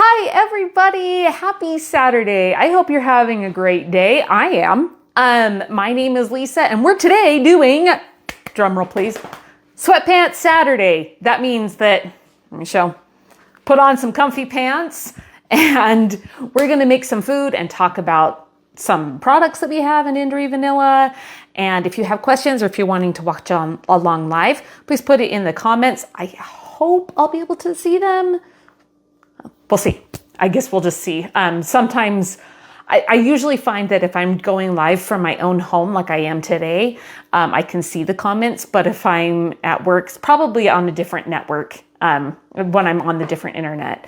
Hi everybody, happy Saturday. I hope you're having a great day. I am. My name is Lisa and we're today doing, drum roll please, Sweatpants Saturday. That means that, let me show, put on some comfy pants and we're gonna make some food and talk about some products that we have in Indri Vanilla. And if you have questions or if you're wanting to watch along live, please put it in the comments. I hope I'll be able to see them. We'll see. I guess we'll just see. Sometimes I usually find that if I'm going live from my own home, like I am today, I can see the comments. But if I'm at work, it's probably on a different network. When I'm on the different internet,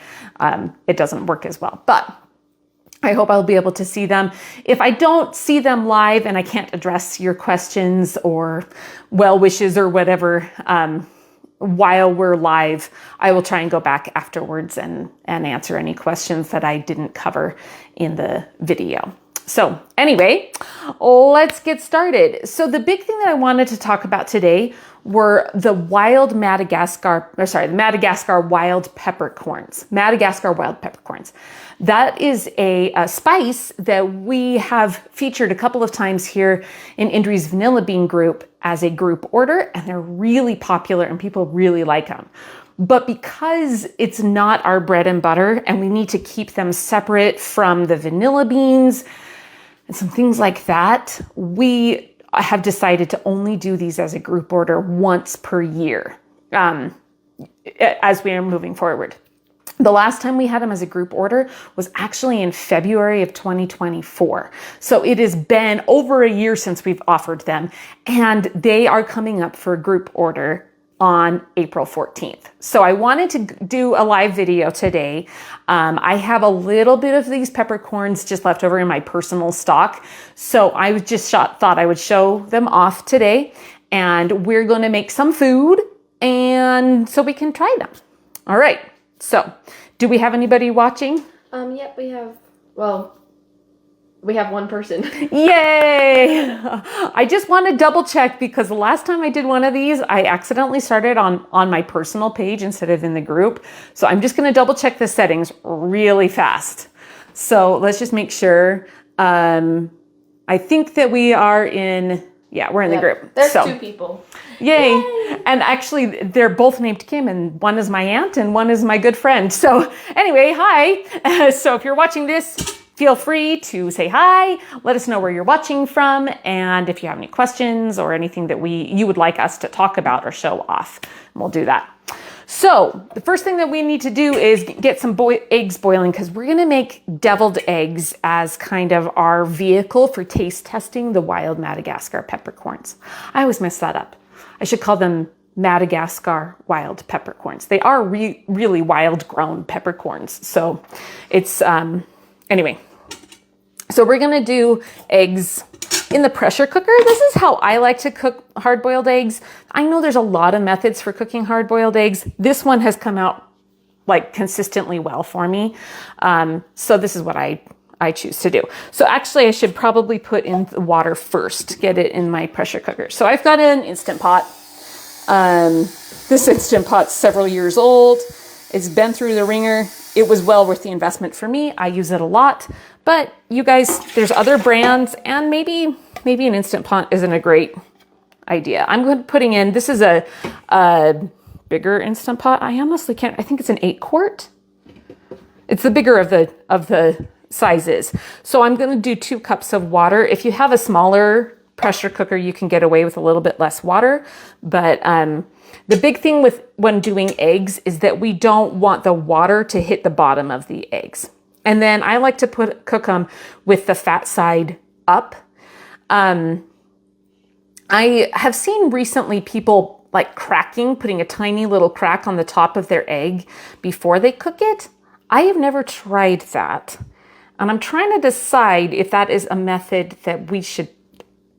it doesn't work as well. But I hope I'll be able to see them. If I don't see them live and I can't address your questions or well wishes or whatever, while we're live, I will try and go back afterwards and answer any questions that I didn't cover in the video. So anyway, let's get started. So the big thing that I wanted to talk about today were the Madagascar Wild Peppercorns. Madagascar Wild Peppercorns. That is a spice that we have featured a couple of times here in Indri's Vanilla Bean group as a group order, and they're really popular and people really like them. But because it's not our bread and butter and we need to keep them separate from the vanilla beans and some things like that, we have decided to only do these as a group order once per year as we are moving forward. The last time we had them as a group order was actually in February of 2024. So it has been over a year since we've offered them, and they are coming up for a group order on April 14th. So I wanted to do a live video today. I have a little bit of these peppercorns just left over in my personal stock. So I just thought I would show them off today, and we're going to make some food and so we can try them. All right. So, do we have anybody watching? Yep, we have one person. Yay! I just want to double check because the last time I did one of these, I accidentally started on my personal page instead of in the group. So I'm just going to double check the settings really fast. So let's just make sure. I think that we are in, we're in the group. There's two people. Yay. And actually, they're both named Kim, and one is my aunt and one is my good friend. So anyway, hi. So if you're watching this, feel free to say hi. Let us know where you're watching from. And if you have any questions or anything that you would like us to talk about or show off, we'll do that. So the first thing that we need to do is get some eggs boiling because we're going to make deviled eggs as kind of our vehicle for taste testing the wild Madagascar peppercorns. I always mess that up. I should call them Madagascar Wild Peppercorns. They are really wild grown peppercorns. So it's, anyway. So we're going to do eggs in the pressure cooker. This is how I like to cook hard-boiled eggs. I know there's a lot of methods for cooking hard-boiled eggs. This one has come out like consistently well for me. So this is what I choose to do. So actually I should probably put in the water first, get it in my pressure cooker. So I've got an Instant Pot. This Instant Pot's several years old. It's been through the ringer. It was well worth the investment for me. I use it a lot, but you guys, there's other brands and maybe an Instant Pot isn't a great idea. I'm going to putting in, this is a bigger Instant Pot. I honestly can't, I think it's an 8-quart. It's the bigger of the sizes. So I'm going to do 2 cups of water. If you have a smaller pressure cooker, you can get away with a little bit less water, but, the big thing when doing eggs is that we don't want the water to hit the bottom of the eggs. And then I like to cook them with the fat side up. I have seen recently people like putting a tiny little crack on the top of their egg before they cook it. I have never tried that. And I'm trying to decide if that is a method that we should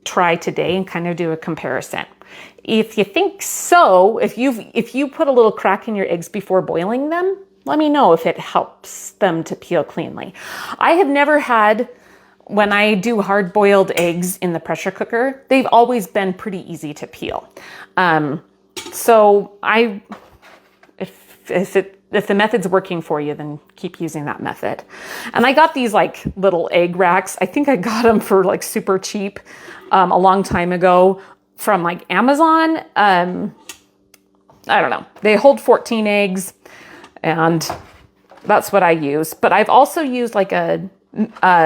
try today and kind of do a comparison. If you think so, if you put a little crack in your eggs before boiling them, let me know if it helps them to peel cleanly. I have never had, when I do hard-boiled eggs in the pressure cooker, they've always been pretty easy to peel. So if if the method's working for you, then keep using that method. And I got these like little egg racks. I think I got them for like super cheap a long time ago from like Amazon. I don't know. They hold 14 eggs and that's what I use. But I've also used like a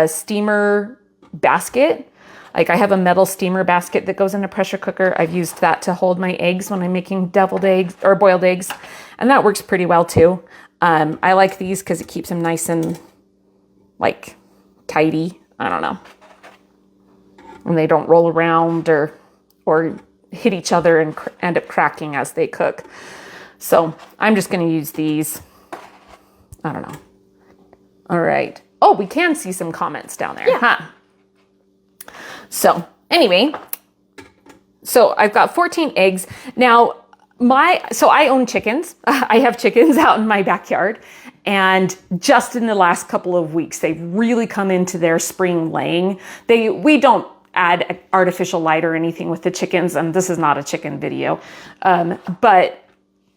steamer basket. Like I have a metal steamer basket that goes in a pressure cooker. I've used that to hold my eggs when I'm making deviled eggs or boiled eggs. And that works pretty well too. I like these because it keeps them nice and like tidy. I don't know. And they don't roll around or hit each other and end up cracking as they cook. So I'm just going to use these. I don't know. All right. Oh, we can see some comments down there. Yeah. Huh? So anyway, so I've got 14 eggs. Now, so I own chickens. I have chickens out in my backyard. And just in the last couple of weeks, they've really come into their spring laying. We don't add artificial light or anything with the chickens. And this is not a chicken video. But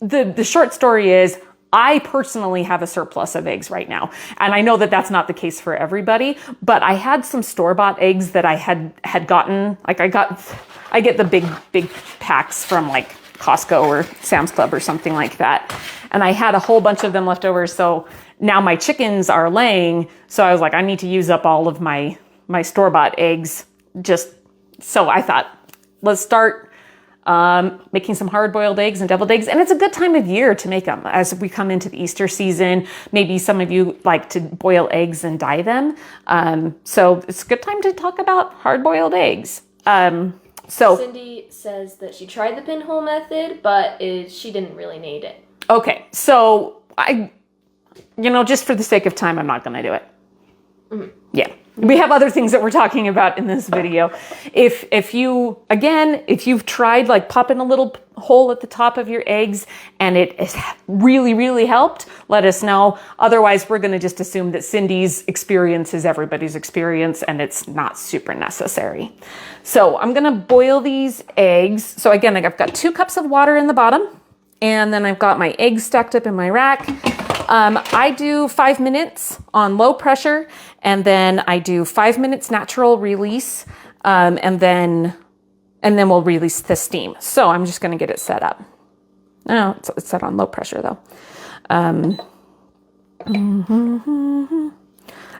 the short story is, I personally have a surplus of eggs right now. And I know that that's not the case for everybody, but I had some store-bought eggs that I had gotten. Like I get the big packs from like Costco or Sam's Club or something like that. And I had a whole bunch of them left over. So now my chickens are laying. So I was like, I need to use up all of my store-bought eggs. So I thought, let's start making some hard-boiled eggs and deviled eggs. And it's a good time of year to make them as we come into the Easter season. Maybe some of you like to boil eggs and dye them. So it's a good time to talk about hard-boiled eggs. So Cindy says that she tried the pinhole method, but she didn't really need it. Okay, so just for the sake of time, I'm not going to do it. Mm-hmm. Yeah. We have other things that we're talking about in this video. If you've tried like popping a little hole at the top of your eggs and it has really, really helped, let us know. Otherwise, we're going to just assume that Cindy's experience is everybody's experience and it's not super necessary. So I'm going to boil these eggs. So again, I've got 2 cups of water in the bottom and then I've got my eggs stacked up in my rack. I do 5 minutes on low pressure, and then I do 5 minutes natural release, and then we'll release the steam. So I'm just going to get it set up. No, it's set on low pressure though.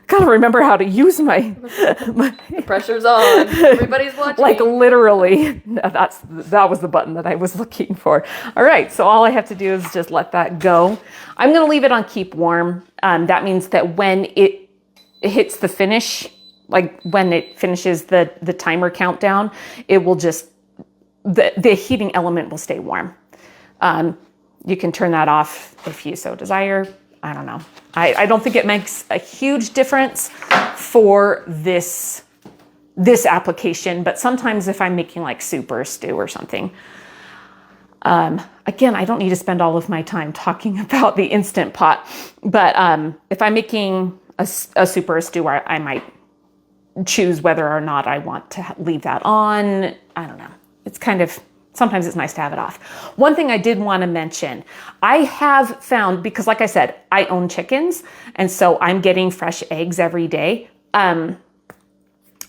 Gotta remember how to use my Pressure's on. Everybody's watching. Like literally, that was the button that I was looking for. All right, so all I have to do is just let that go. I'm gonna leave it on keep warm. That means that when it hits the finish, like when it finishes the timer countdown, it will just, the heating element will stay warm. You can turn that off if you so desire. I don't know. I don't think it makes a huge difference for this application, but sometimes if I'm making like soup or a stew or something, again, I don't need to spend all of my time talking about the Instant Pot, but if I'm making a soup or a stew, I might choose whether or not I want to leave that on. I don't know. It's kind of, sometimes it's nice to have it off. One thing I did want to mention, I have found, because like I said, I own chickens, and so I'm getting fresh eggs every day. And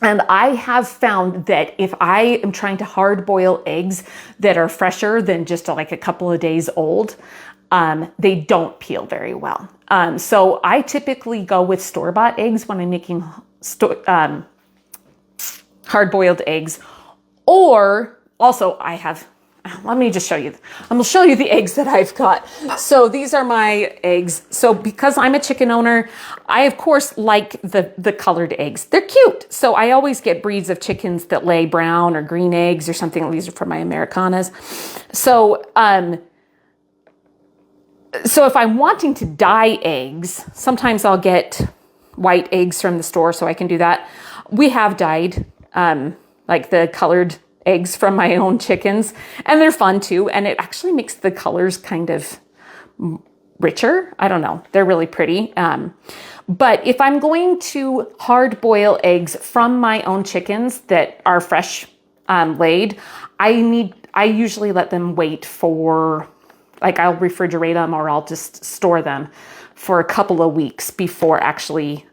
I have found that if I am trying to hard boil eggs that are fresher than just like a couple of days old, they don't peel very well. So I typically go with store-bought eggs when I'm making hard-boiled eggs, or also let me just show you. I'm going to show you the eggs that I've got. So these are my eggs. So because I'm a chicken owner, I of course like the colored eggs. They're cute. So I always get breeds of chickens that lay brown or green eggs or something. These are for my Americanas. So, so if I'm wanting to dye eggs, sometimes I'll get white eggs from the store so I can do that. We have dyed, like the colored eggs from my own chickens, and they're fun too, and it actually makes the colors kind of richer. I don't know, they're really pretty. But if I'm going to hard boil eggs from my own chickens that are fresh laid, I usually let them wait for like I'll refrigerate them or I'll just store them for a couple of weeks before actually,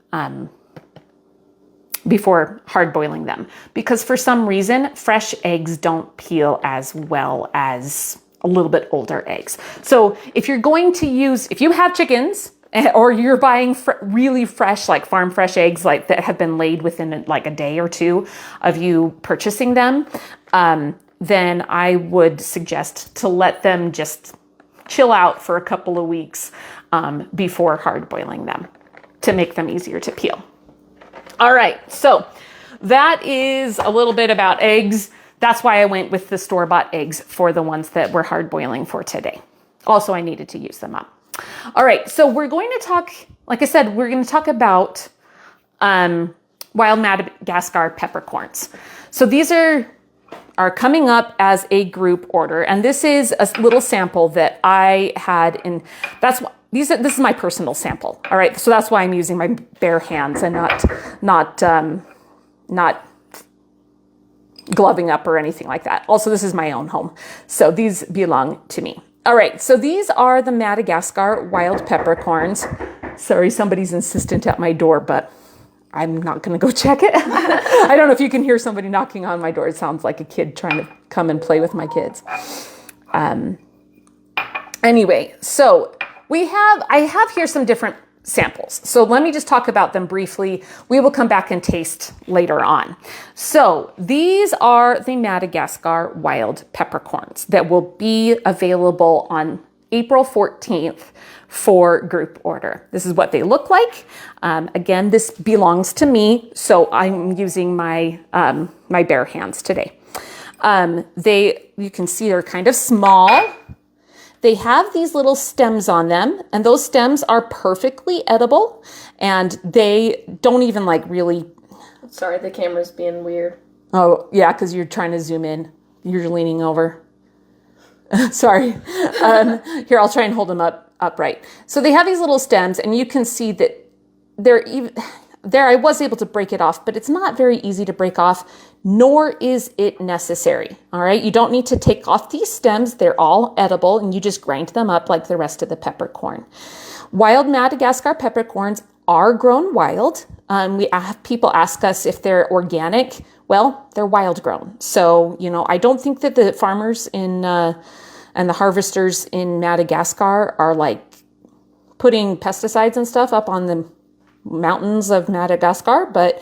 before hard boiling them. Because for some reason, fresh eggs don't peel as well as a little bit older eggs. So if you're going to use, if you have chickens or you're buying really fresh, like farm fresh eggs, like that have been laid within like a day or two of you purchasing them, then I would suggest to let them just chill out for a couple of weeks before hard boiling them to make them easier to peel. All right, so that is a little bit about eggs. That's why I went with the store-bought eggs for the ones that we're hard boiling for today. Also, I needed to use them up. All right, so we're going to talk, like I said, we're going to talk about wild Madagascar peppercorns. So these are coming up as a group order, and this is a little sample that I had in. This is my personal sample. All right, so that's why I'm using my bare hands and not gloving up or anything like that. Also, this is my own home, so these belong to me. All right, so these are the Madagascar Wild Peppercorns. Sorry, somebody's insistent at my door, but I'm not going to go check it. I don't know if you can hear somebody knocking on my door. It sounds like a kid trying to come and play with my kids. Anyway, so I have here some different samples. So let me just talk about them briefly. We will come back and taste later on. So these are the Madagascar Wild Peppercorns that will be available on April 14th for group order. This is what they look like. Again, this belongs to me, so I'm using my my bare hands today. You can see they're kind of small. They have these little stems on them, and those stems are perfectly edible, and they don't even like really... Sorry, the camera's being weird. Oh, yeah, because you're trying to zoom in. You're leaning over. Sorry. Here, I'll try and hold them upright. So they have these little stems, and you can see that I was able to break it off, but it's not very easy to break off, nor is it necessary. All right. You don't need to take off these stems. They're all edible, and you just grind them up like the rest of the peppercorn. Wild Madagascar peppercorns are grown wild. We have people ask us if they're organic. Well, they're wild grown. So, I don't think that the farmers and the harvesters in Madagascar are like putting pesticides and stuff up on the mountains of Madagascar, but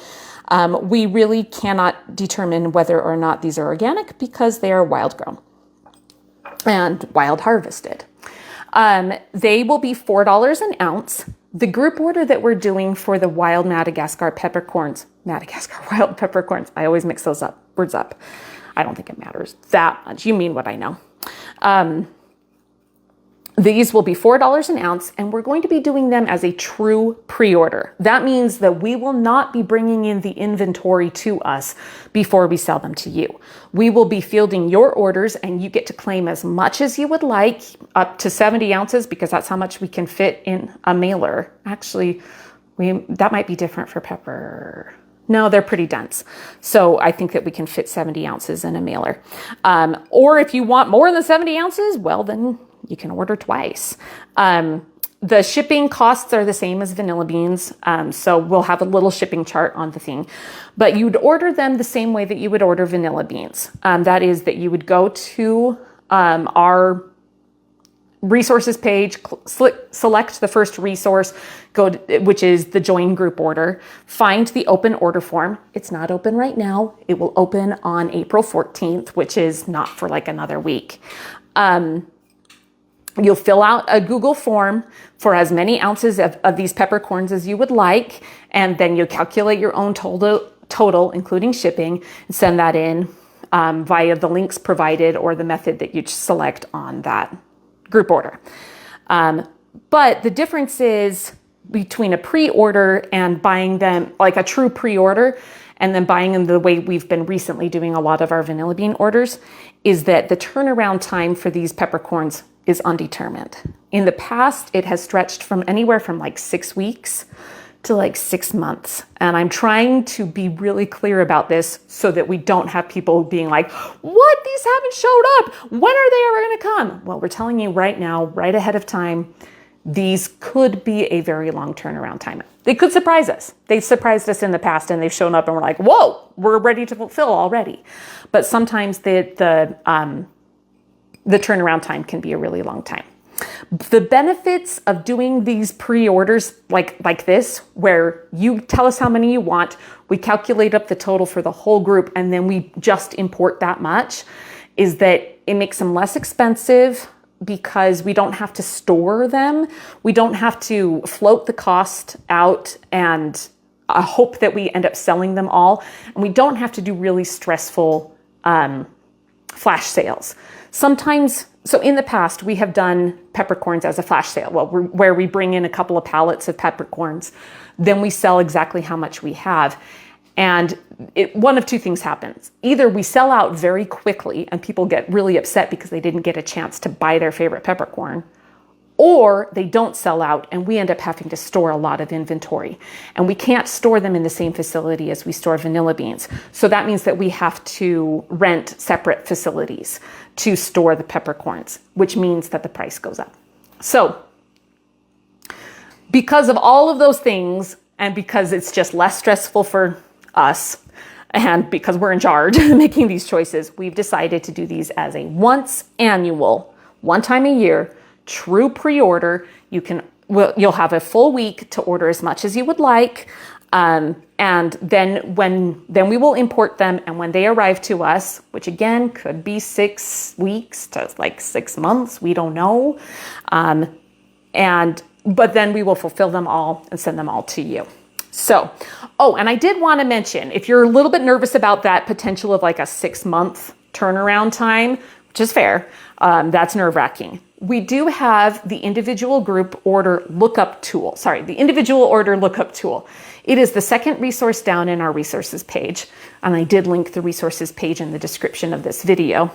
we really cannot determine whether or not these are organic because they are wild grown and wild harvested. They will be $4 an ounce. The group order that we're doing for the wild Madagascar Wild Peppercorns, I always mix those words up. I don't think it matters that much. You mean what I know. These will be $4 an ounce, and we're going to be doing them as a true pre-order. That means that we will not be bringing in the inventory to us before we sell them to you. We will be fielding your orders, and you get to claim as much as you would like, up to 70 ounces, because that's how much we can fit in a mailer. Actually, that might be different for pepper. No, they're pretty dense. So I think that we can fit 70 ounces in a mailer. Or if you want more than 70 ounces, well, then you can order twice. The shipping costs are the same as vanilla beans. So we'll have a little shipping chart on the thing, but you'd order them the same way that you would order vanilla beans. That is that you would go to our resources page, select the first resource, which is the join group order, find the open order form. It's not open right now. It will open on April 14th, which is not for like another week. You'll fill out a Google form for as many ounces of these peppercorns as you would like, and then you'll calculate your own total, including shipping, and send that in via the links provided or the method that you select on that group order. But the difference is between a pre-order and buying them, like a true pre-order, and then buying them the way we've been recently doing a lot of our vanilla bean orders, is that the turnaround time for these peppercorns is undetermined. In the past, it has stretched from anywhere from like 6 weeks to like 6 months. And I'm trying to be really clear about this so that we don't have people being like, what? These haven't showed up. When are they ever going to come? Well, we're telling you right now, right ahead of time, these could be a very long turnaround time. They could surprise us. They've surprised us in the past and they've shown up and we're like, whoa, we're ready to fulfill already. But sometimes the turnaround time can be a really long time. The benefits of doing these pre-orders like this, where you tell us how many you want, we calculate up the total for the whole group, and then we just import that much, is that it makes them less expensive because we don't have to store them. We don't have to float the cost out and hope that we end up selling them all. And we don't have to do really stressful flash sales. Sometimes, so in the past, we have done peppercorns as a flash sale, where we bring in a couple of pallets of peppercorns, then we sell exactly how much we have. And one of two things happens. Either we sell out very quickly and people get really upset because they didn't get a chance to buy their favorite peppercorn, or they don't sell out and we end up having to store a lot of inventory. And we can't store them in the same facility as we store vanilla beans. So that means that we have to rent separate facilities to store the peppercorns, which means that the price goes up. So because of all of those things, and because it's just less stressful for us, and because we're in charge of making these choices, we've decided to do these as a once annual, one time a year, true pre-order. You'll have a full week to order as much as you would like. And then we will import them. And when they arrive to us, which again, could be 6 weeks to like 6 months, we don't know. But then we will fulfill them all and send them all to you. So, and I did want to mention, if you're a little bit nervous about that potential of like a 6-month turnaround time, which is fair, that's nerve-wracking. We do have the individual order lookup tool. It is the second resource down in our resources page. And I did link the resources page in the description of this video.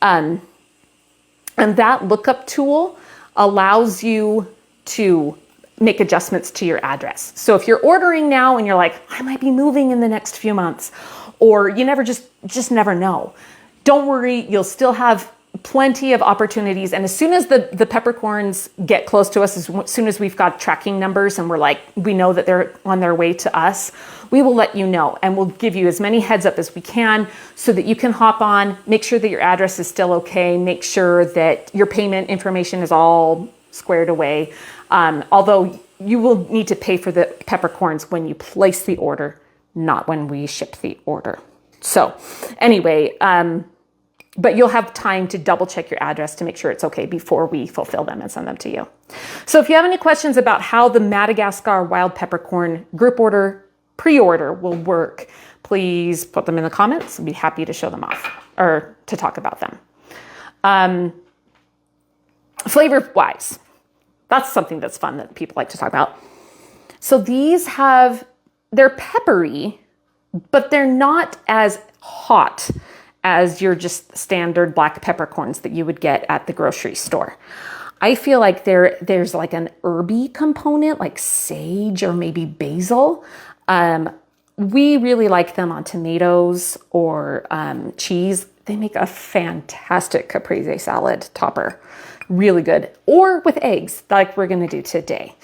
And that lookup tool allows you to make adjustments to your address. So if you're ordering now and you're like, I might be moving in the next few months, or you just never know, don't worry, you'll still have plenty of opportunities. And as soon as the peppercorns get close to us, as soon as we've got tracking numbers and we know that they're on their way to us, we will let you know, and we'll give you as many heads up as we can so that you can hop on, make sure that your address is still okay, make sure that your payment information is all squared away. Although you will need to pay for the peppercorns when you place the order, not when we ship the order. So anyway, but you'll have time to double check your address to make sure it's okay before we fulfill them and send them to you. So if you have any questions about how the Madagascar Wild Peppercorn group order pre-order will work, please put them in the comments. I'd be happy to show them off or to talk about them. Flavor-wise, that's something that's fun that people like to talk about. So they're peppery, but they're not as hot as your just standard black peppercorns that you would get at the grocery store. I feel like there's like an herby component, like sage or maybe basil. We really like them on tomatoes or cheese. They make a fantastic caprese salad topper. Really good. Or with eggs, like we're going to do today.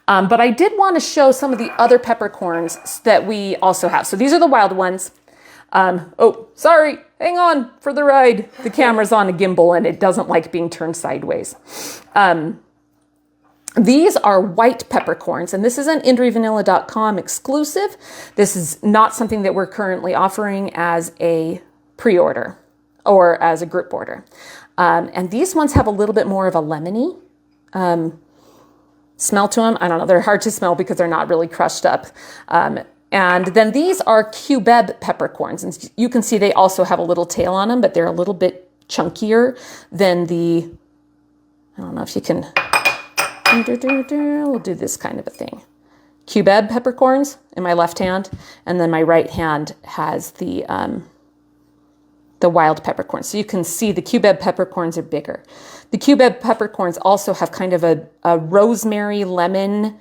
But I did want to show some of the other peppercorns that we also have. So these are the wild ones. Sorry, hang on for the ride. The camera's on a gimbal and it doesn't like being turned sideways. These are white peppercorns, and this is an indrevanilla.com exclusive. This is not something that we're currently offering as a pre-order or as a group order. And these ones have a little bit more of a lemony smell to them. I don't know. They're hard to smell because they're not really crushed up. And then these are cubeb peppercorns. And you can see they also have a little tail on them, but they're a little bit chunkier than I don't know if you can, we'll do this kind of a thing. Cubeb peppercorns in my left hand, and then my right hand has the wild peppercorns. So you can see the cubeb peppercorns are bigger. The cubeb peppercorns also have kind of a rosemary lemon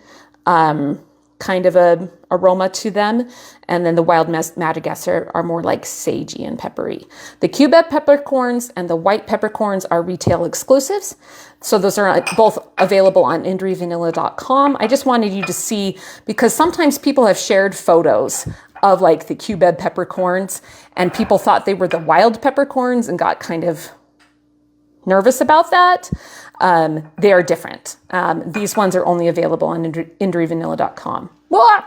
kind of a aroma to them. And then the Wild Madagascar are more like sagey and peppery. The cubeb peppercorns and the white peppercorns are retail exclusives. So those are both available on indrevanilla.com. I just wanted you to see, because sometimes people have shared photos of like the cubeb peppercorns and people thought they were the wild peppercorns and got kind of nervous about that. They are different. These ones are only available on indrevanilla.com. Well,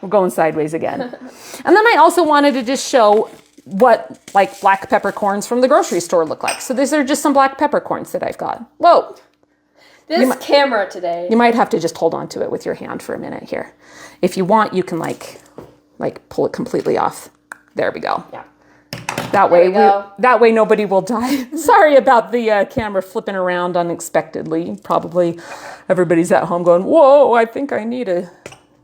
we're going sideways again. And then I also wanted to just show what like black peppercorns from the grocery store look like. So these are just some black peppercorns that I've got. Whoa. This camera today. You might have to just hold on to it with your hand for a minute here. If you want, you can like pull it completely off. There we go. Yeah. That way nobody will die. Sorry about the camera flipping around unexpectedly. Probably everybody's at home going, whoa, I think I need a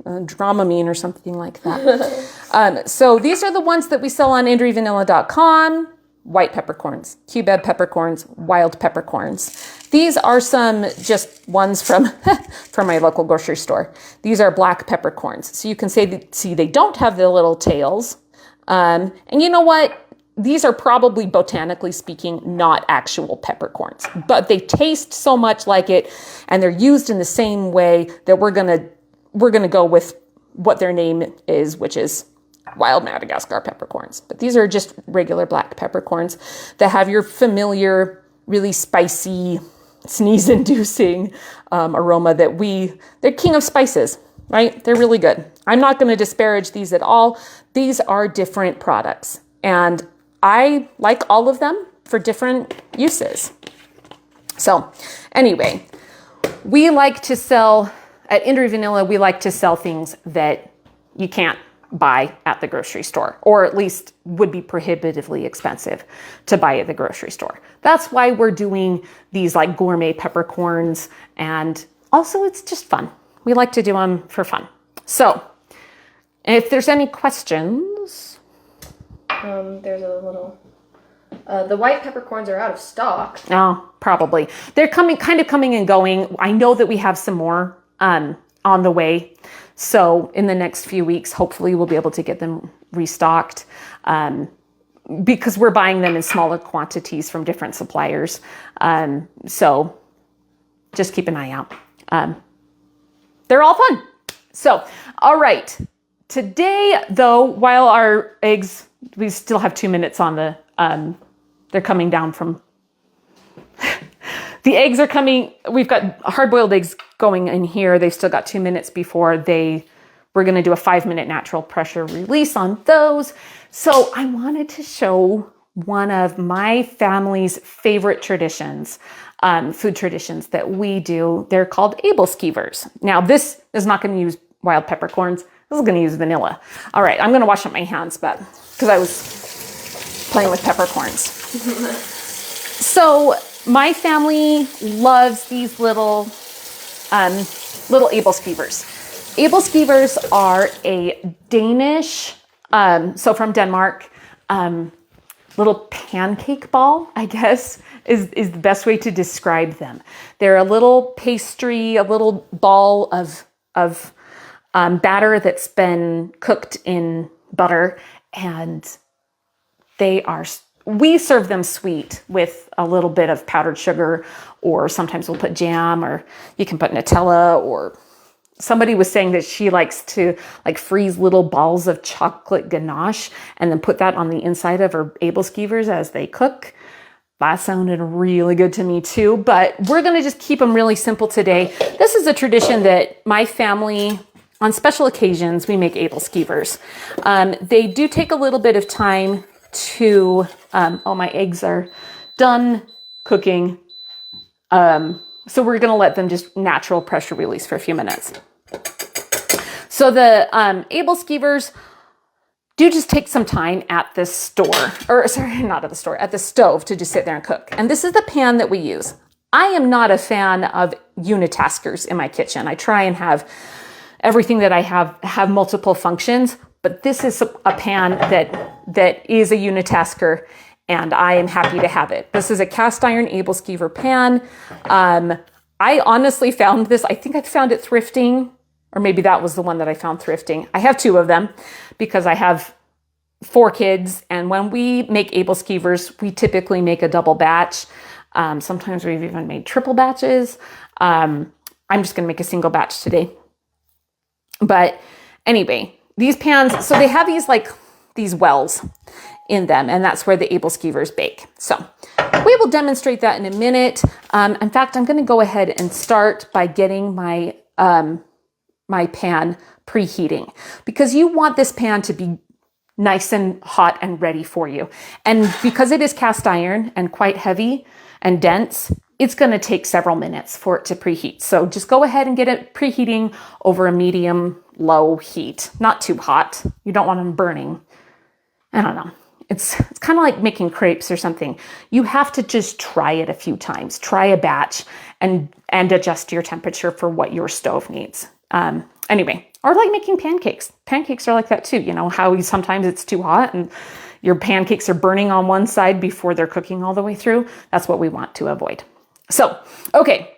Dramamine or something like that. So these are the ones that we sell on indrevanilla.com. White peppercorns, cubeb peppercorns, wild peppercorns. These are some just ones from my local grocery store. These are black peppercorns. So you can see they don't have the little tails. And you know what? These are probably, botanically speaking, not actual peppercorns, but they taste so much like it, and they're used in the same way that we're gonna go with what their name is, which is Wild Madagascar peppercorns. But these are just regular black peppercorns that have your familiar, really spicy, sneeze-inducing aroma they're king of spices, right? They're really good. I'm not going to disparage these at all. These are different products, and I like all of them for different uses. So anyway, we like to sell, at Indre Vanilla, we like to sell things that you can't buy at the grocery store, or at least would be prohibitively expensive to buy at the grocery store. That's why we're doing these like gourmet peppercorns, and also it's just fun. We like to do them for fun. So if there's any questions. There's a little, the white peppercorns are out of stock. Oh, probably. They're kind of coming and going. I know that we have some more on the way. So in the next few weeks, hopefully we'll be able to get them restocked, because we're buying them in smaller quantities from different suppliers. So just keep an eye out. They're all fun. So, all right. Today, though, while our eggs, we still have 2 minutes on the, they're coming down from, the eggs are coming, we've got hard-boiled eggs going in here. They've still got 2 minutes before we're going to do a 5-minute natural pressure release on those. So I wanted to show one of my family's favorite traditions, food traditions that we do. They're called Aebelskivers. Now, this is not going to use wild peppercorns. This is going to use vanilla. All right, I'm going to wash up my hands, but because I was playing with peppercorns. So my family loves these little Aebelskivers. Aebelskivers are a Danish, so from Denmark, little pancake ball, I guess, is the best way to describe them. They're a little pastry, a little ball of batter that's been cooked in butter, and we serve them sweet with a little bit of powdered sugar, or sometimes we'll put jam, or you can put Nutella, or somebody was saying that she likes to like freeze little balls of chocolate ganache and then put that on the inside of her Aebelskivers as they cook. That sounded really good to me too, but we're going to just keep them really simple today. This is a tradition that my family, on special occasions, we make Aebelskivers. They do take a little bit of time to, my eggs are done cooking. So we're going to let them just natural pressure release for a few minutes. So the Aebelskivers do just take some time at the store, or sorry, not at the store, at the stove to just sit there and cook. And this is the pan that we use. I am not a fan of unitaskers in my kitchen. I try and have everything that I have multiple functions, but this is a pan that is a unitasker, and I am happy to have it. This is a cast iron Aebelskiver pan. I honestly found this, I think I found it thrifting Or maybe that was the one that I found thrifting. I have 2 of them because I have 4 kids. And when we make Aebelskivers, we typically make a double batch. Sometimes we've even made triple batches. I'm just going to make a single batch today. But anyway, these pans, so they have these wells in them, and that's where the Aebelskivers bake. So we will demonstrate that in a minute. In fact, I'm going to go ahead and start by getting my my pan preheating, because you want this pan to be nice and hot and ready for you. And because it is cast iron and quite heavy and dense, it's going to take several minutes for it to preheat. So just go ahead and get it preheating over a medium low heat, not too hot. You don't want them burning. I don't know. It's kind of like making crepes or something. You have to just try it a few times, try a batch, and adjust your temperature for what your stove needs. Anyway, or like making pancakes. Pancakes are like that too. You know how sometimes it's too hot and your pancakes are burning on one side before they're cooking all the way through. That's what we want to avoid. So, okay,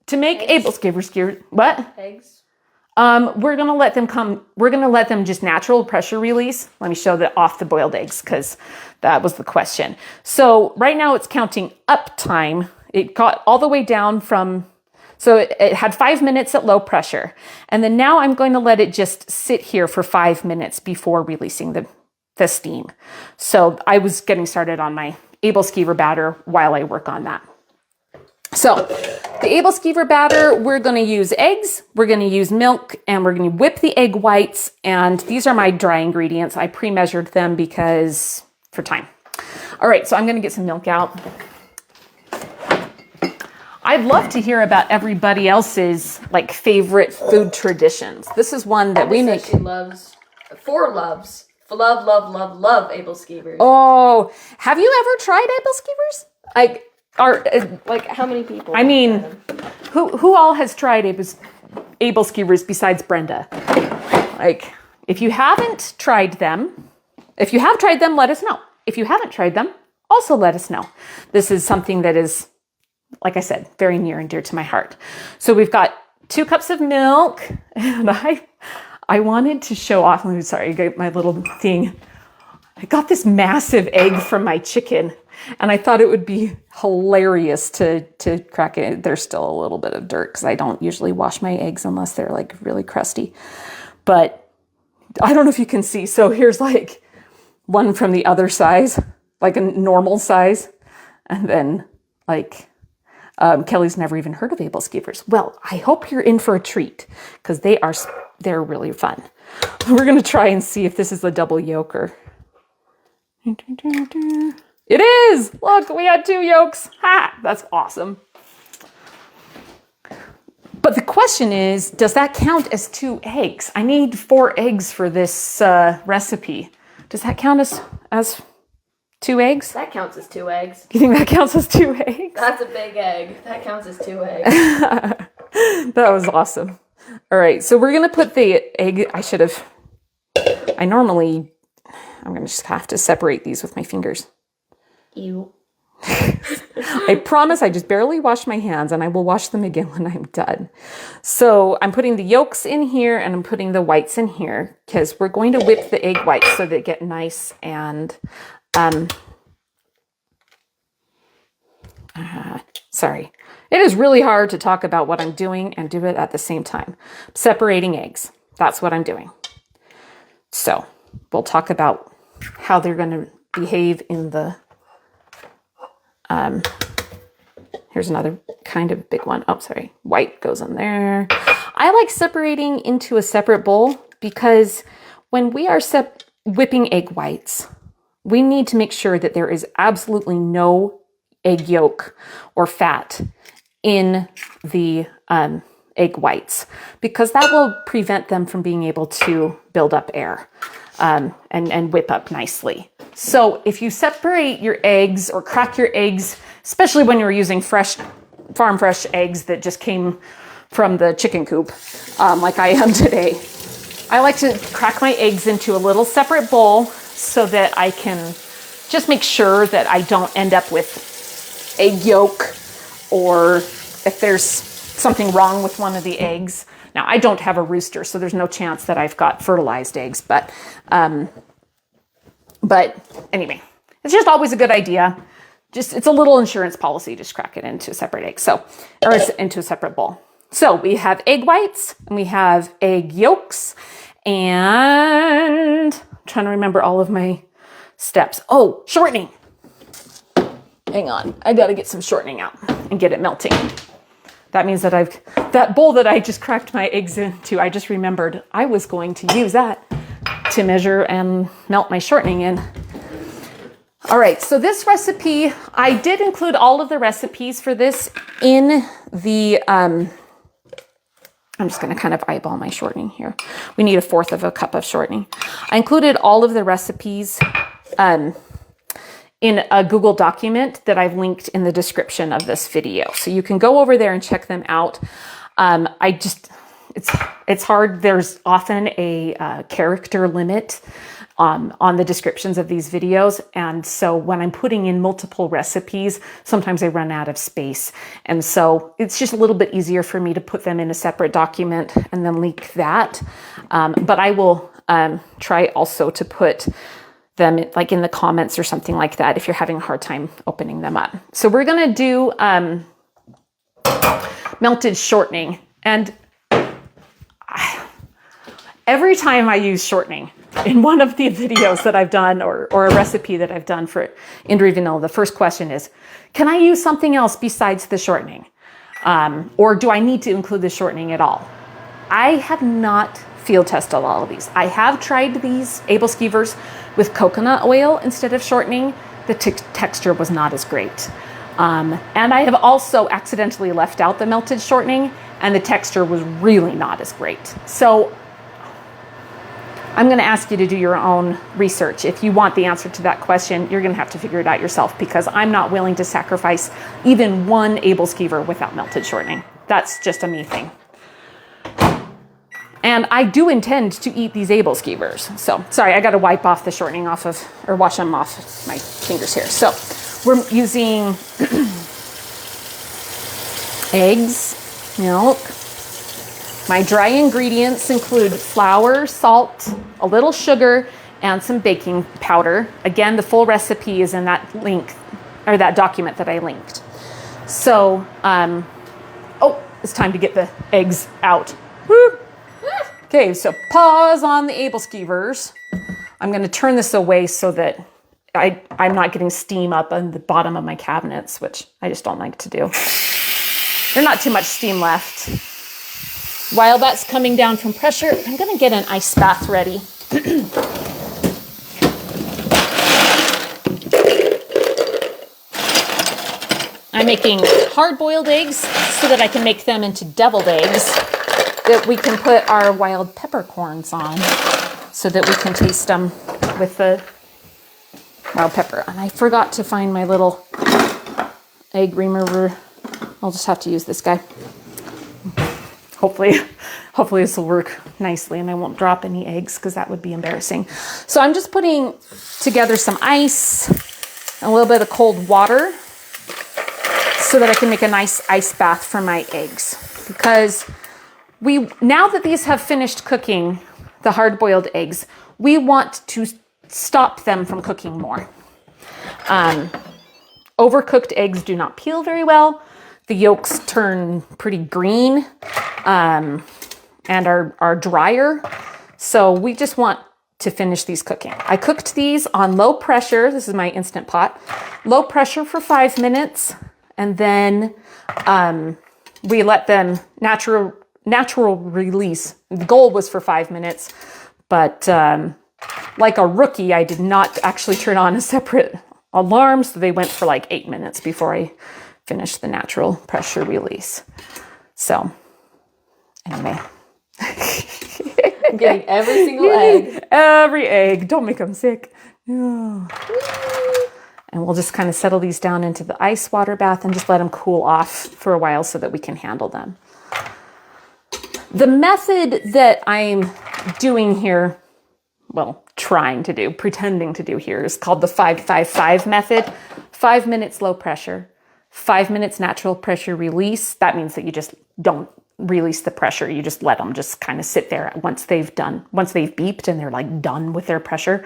to make Aebelskivers, what? Eggs. We're going to let them we're going to let them just natural pressure release. Let me show the off the boiled eggs, because that was the question. So right now it's counting up time. It got all the way down so it had 5 minutes at low pressure. And then now I'm going to let it just sit here for 5 minutes before releasing the steam. So I was getting started on my Aebelskiver batter while I work on that. So the Aebelskiver batter, we're going to use eggs, we're going to use milk, and we're going to whip the egg whites. And these are my dry ingredients. I pre-measured them because for time. All right, so I'm going to get some milk out. I'd love to hear about everybody else's favorite food traditions. This is one that we make. She loves love Aebelskivers. Oh, have you ever tried Aebelskivers? How many people? I mean, who all has tried Aebelskivers besides Brenda? If you haven't tried them, if you have tried them, let us know. If you haven't tried them, also let us know. This is something that is, like I said, very near and dear to my heart. So we've got 2 cups of milk, and I wanted to show off. Sorry, I got my little thing. I got this massive egg from my chicken, and I thought it would be hilarious to crack it. There's still a little bit of dirt because I don't usually wash my eggs unless they're really crusty. But I don't know if you can see. So here's one from the other size, a normal size, and then Kelly's never even heard of Aebelskivers. Well, I hope you're in for a treat because they're really fun. We're gonna try and see if this is a double yolker. It is! Look, we had 2 yolks. Ha! That's awesome. But the question is, does that count as 2 eggs? I need 4 eggs for this recipe. Does that count as 2 eggs? That counts as 2 eggs. You think that counts as 2 eggs? That's a big egg. That counts as 2 eggs. That was awesome. All right, so we're going to put the egg. I'm going to just have to separate these with my fingers. Ew. I promise I just barely washed my hands, and I will wash them again when I'm done. So I'm putting the yolks in here, and I'm putting the whites in here because we're going to whip the egg whites so they get nice and sorry. It is really hard to talk about what I'm doing and do it at the same time. Separating eggs. That's what I'm doing. So we'll talk about how they're going to behave in the here's another kind of big one. Oh, sorry. White goes in there. I like separating into a separate bowl because when we are whipping egg whites, we need to make sure that there is absolutely no egg yolk or fat in the egg whites, because that will prevent them from being able to build up air and whip up nicely. So if you separate your eggs or crack your eggs, especially when you're using farm fresh eggs that just came from the chicken coop, like I am today, I like to crack my eggs into a little separate bowl so that I can just make sure that I don't end up with egg yolk, or if there's something wrong with one of the eggs, Now, I don't have a rooster, so there's no chance that I've got fertilized eggs, but anyway, it's just always a good idea. It's a little insurance policy, just crack it into a separate egg. Or into a separate bowl. So we have egg whites and we have egg yolks, and I'm trying to remember all of my steps. Oh, shortening. Hang on, I gotta get some shortening out and get it melting. That means that that bowl that I just cracked my eggs into, I just remembered I was going to use that to measure and melt my shortening in. All right, so this recipe, I did include all of the recipes for this in the, I'm just gonna kind of eyeball my shortening here. We need 1/4 of a cup of shortening. I included all of the recipes in a Google document that I've linked in the description of this video. So you can go over there and check them out. It's hard. There's often a character limit on the descriptions of these videos. And so when I'm putting in multiple recipes, sometimes I run out of space. And so it's just a little bit easier for me to put them in a separate document and then link that. But I will try also to put them like in the comments or something like that if you're having a hard time opening them up. So we're gonna do melted shortening. And every time I use shortening in one of the videos that I've done or a recipe that I've done for Indri Vanilla, the first question is, can I use something else besides the shortening? Or do I need to include the shortening at all? I have not field tested all of these. I have tried these Aebelskivers with coconut oil instead of shortening. The texture was not as great. And I have also accidentally left out the melted shortening and the texture was really not as great. So I'm going to ask you to do your own research. If you want the answer to that question, you're going to have to figure it out yourself because I'm not willing to sacrifice even one Aebelskiver without melted shortening. That's just a me thing. And I do intend to eat these Aebelskivers. So, sorry, I got to wipe off the shortening wash them off my fingers here. So, we're using eggs, milk. My dry ingredients include flour, salt, a little sugar, and some baking powder. Again, the full recipe is in that link, or that document that I linked. So, it's time to get the eggs out. Woo! Okay, so pause on the Aebelskivers. I'm going to turn this away so that I'm not getting steam up on the bottom of my cabinets, which I just don't like to do. There's not too much steam left. While that's coming down from pressure, I'm going to get an ice bath ready. I'm making hard-boiled eggs so that I can make them into deviled eggs that we can put our wild peppercorns on so that we can taste them with the wild pepper. And I forgot to find my little egg remover. I'll just have to use this guy. Hopefully this will work nicely and I won't drop any eggs because that would be embarrassing. So I'm just putting together some ice, a little bit of cold water so that I can make a nice ice bath for my eggs. Because now that these have finished cooking, the hard-boiled eggs, we want to stop them from cooking more. Overcooked eggs do not peel very well. The yolks turn pretty green and are drier. So we just want to finish these cooking. I cooked these on low pressure. This is my Instant Pot. Low pressure for 5 minutes. And then we let them natural release. The goal was for 5 minutes. But like a rookie, I did not actually turn on a separate alarm. So they went for like 8 minutes before I finished the natural pressure release. So anyway. I'm getting every single egg. Every egg. Don't make them sick. And we'll just kind of settle these down into the ice water bath and just let them cool off for a while so that we can handle them. The method that I'm doing here, well, pretending to do here, is called the 5-5-5 method. 5 minutes low pressure, 5 minutes natural pressure release. That means that you just don't release the pressure. You just let them just kind of sit there. Once they've beeped and they're like done with their pressure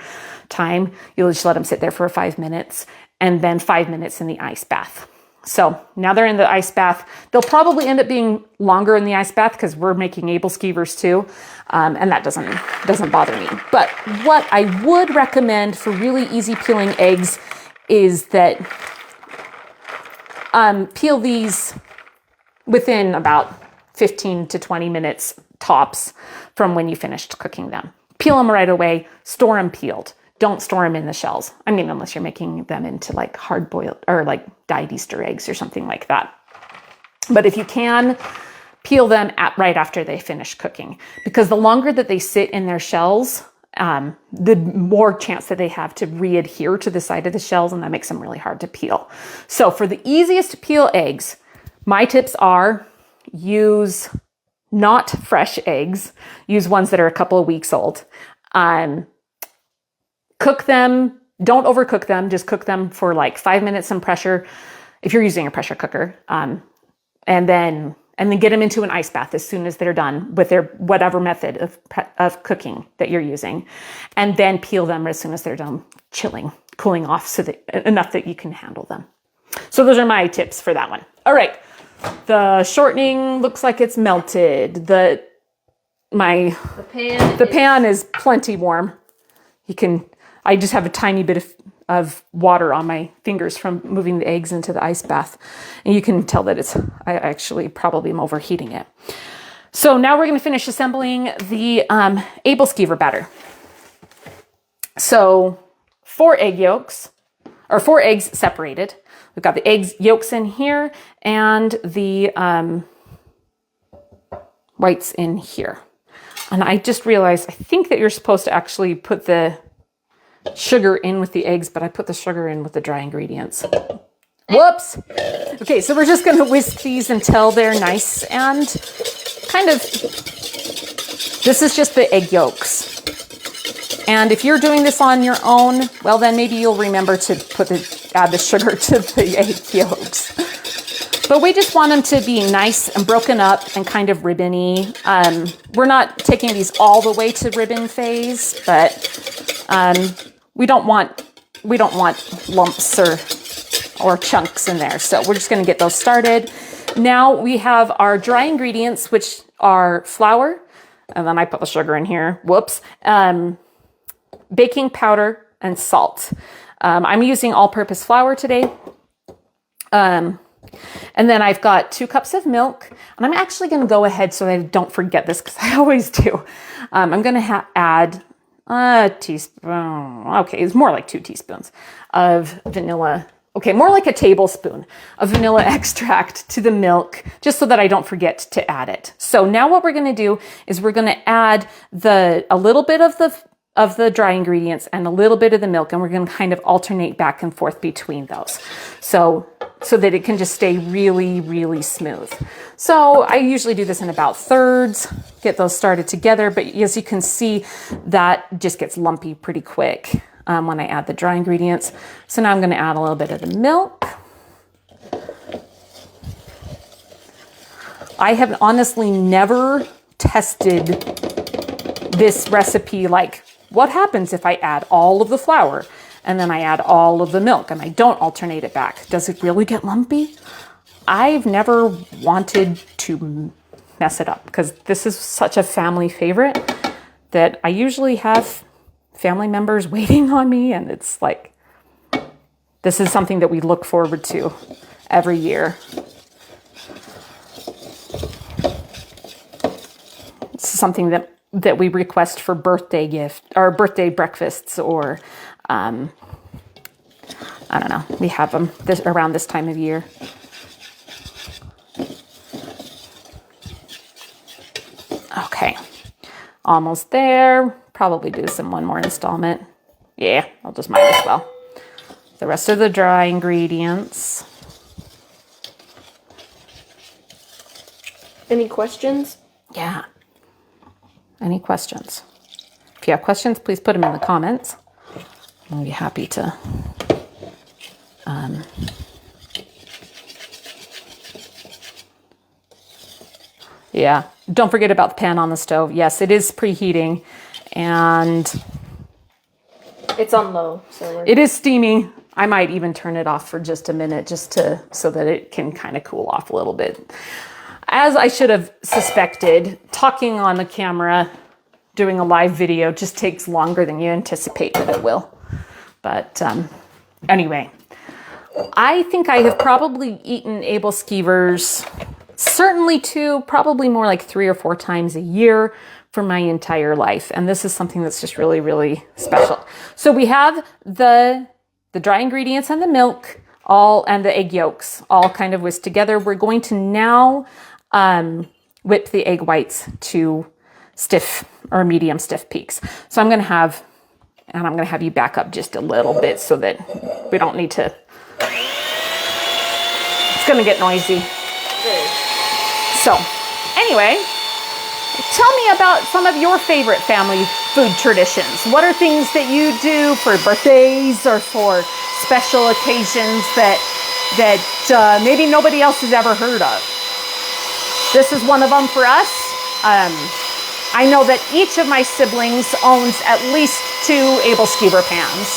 time, you'll just let them sit there for 5 minutes, and then 5 minutes in the ice bath. So now they're in the ice bath. They'll probably end up being longer in the ice bath because we're making Aebelskivers too. And that doesn't bother me. But what I would recommend for really easy peeling eggs is that peel these within about 15 to 20 minutes tops from when you finished cooking them. Peel them right away, store them peeled. Don't store them in the shells. I mean, unless you're making them into like hard boiled or like dyed Easter eggs or something like that. But if you can, peel them right after they finish cooking, because the longer that they sit in their shells, the more chance that they have to re-adhere to the side of the shells, and that makes them really hard to peel. So for the easiest to peel eggs, my tips are use not fresh eggs, use ones that are a couple of weeks old. Cook them, don't overcook them, just cook them for like 5 minutes in pressure if you're using a pressure cooker. And then get them into an ice bath as soon as they're done with their whatever method of cooking that you're using. And then peel them as soon as they're done cooling off so that enough that you can handle them. So those are my tips for that one. All right. The shortening looks like it's melted. The pan is plenty warm. I just have a tiny bit of water on my fingers from moving the eggs into the ice bath. And you can tell that I actually probably am overheating it. So now we're going to finish assembling the Ebelskiver batter. So 4 eggs separated. We've got the eggs yolks in here and the whites in here. And I just realized, I think that you're supposed to actually put the sugar in with the eggs, but I put the sugar in with the dry ingredients. Whoops. Okay, so we're just going to whisk these until they're nice and kind of, this is just the egg yolks. And if you're doing this on your own, well, then maybe you'll remember to add the sugar to the egg yolks. But we just want them to be nice and broken up and kind of ribbony. We're not taking these all the way to ribbon phase, but we don't want lumps or chunks in there. So we're just going to get those started. Now we have our dry ingredients, which are flour, and then I put the sugar in here. Whoops. Baking powder and salt. I'm using all-purpose flour today. And then I've got 2 cups of milk, and I'm actually going to go ahead so I don't forget this because I always do. I'm going to add a teaspoon. Okay, it's more like 2 teaspoons of vanilla. Okay, more like a tablespoon of vanilla extract to the milk, just so that I don't forget to add it. So now what we're going to do is we're going to add a little bit of the dry ingredients and a little bit of the milk, and we're going to kind of alternate back and forth between those. So that it can just stay really, really smooth. So I usually do this in about thirds, get those started together, but as you can see, that just gets lumpy pretty quick when I add the dry ingredients. So now I'm going to add a little bit of the milk. I have honestly never tested this recipe, like what happens if I add all of the flour and then I add all of the milk and I don't alternate it back? Does it really get lumpy? I've never wanted to mess it up because this is such a family favorite that I usually have family members waiting on me, and it's like, this is something that we look forward to every year. It's something that we request for birthday gift or birthday breakfasts, or I don't know. We have them around this time of year. Okay, almost there. Probably do one more installment. Yeah, I'll just might as well. The rest of the dry ingredients. Any questions? Yeah. Any questions? If you have questions, please put them in the comments. I'll be happy to Yeah. Don't forget about the pan on the stove. Yes, it is preheating, and it's on low, so it is steaming. I might even turn it off for just a minute so that it can kind of cool off a little bit. As I should have suspected, talking on the camera, doing a live video just takes longer than you anticipate that it will. But anyway, I think I have probably eaten Aebelskivers, certainly 2, probably more like 3 or 4 times a year for my entire life. And this is something that's just really, really special. So we have the dry ingredients and the milk, and the egg yolks all kind of whisked together. We're going to now whip the egg whites to stiff or medium stiff peaks. So I'm going to have you back up just a little bit so that we don't need to. It's going to get noisy. So anyway, tell me about some of your favorite family food traditions. What are things that you do for birthdays or for special occasions that maybe nobody else has ever heard of? This is one of them for us. I know that each of my siblings owns at least 2 Aebelskiver pans.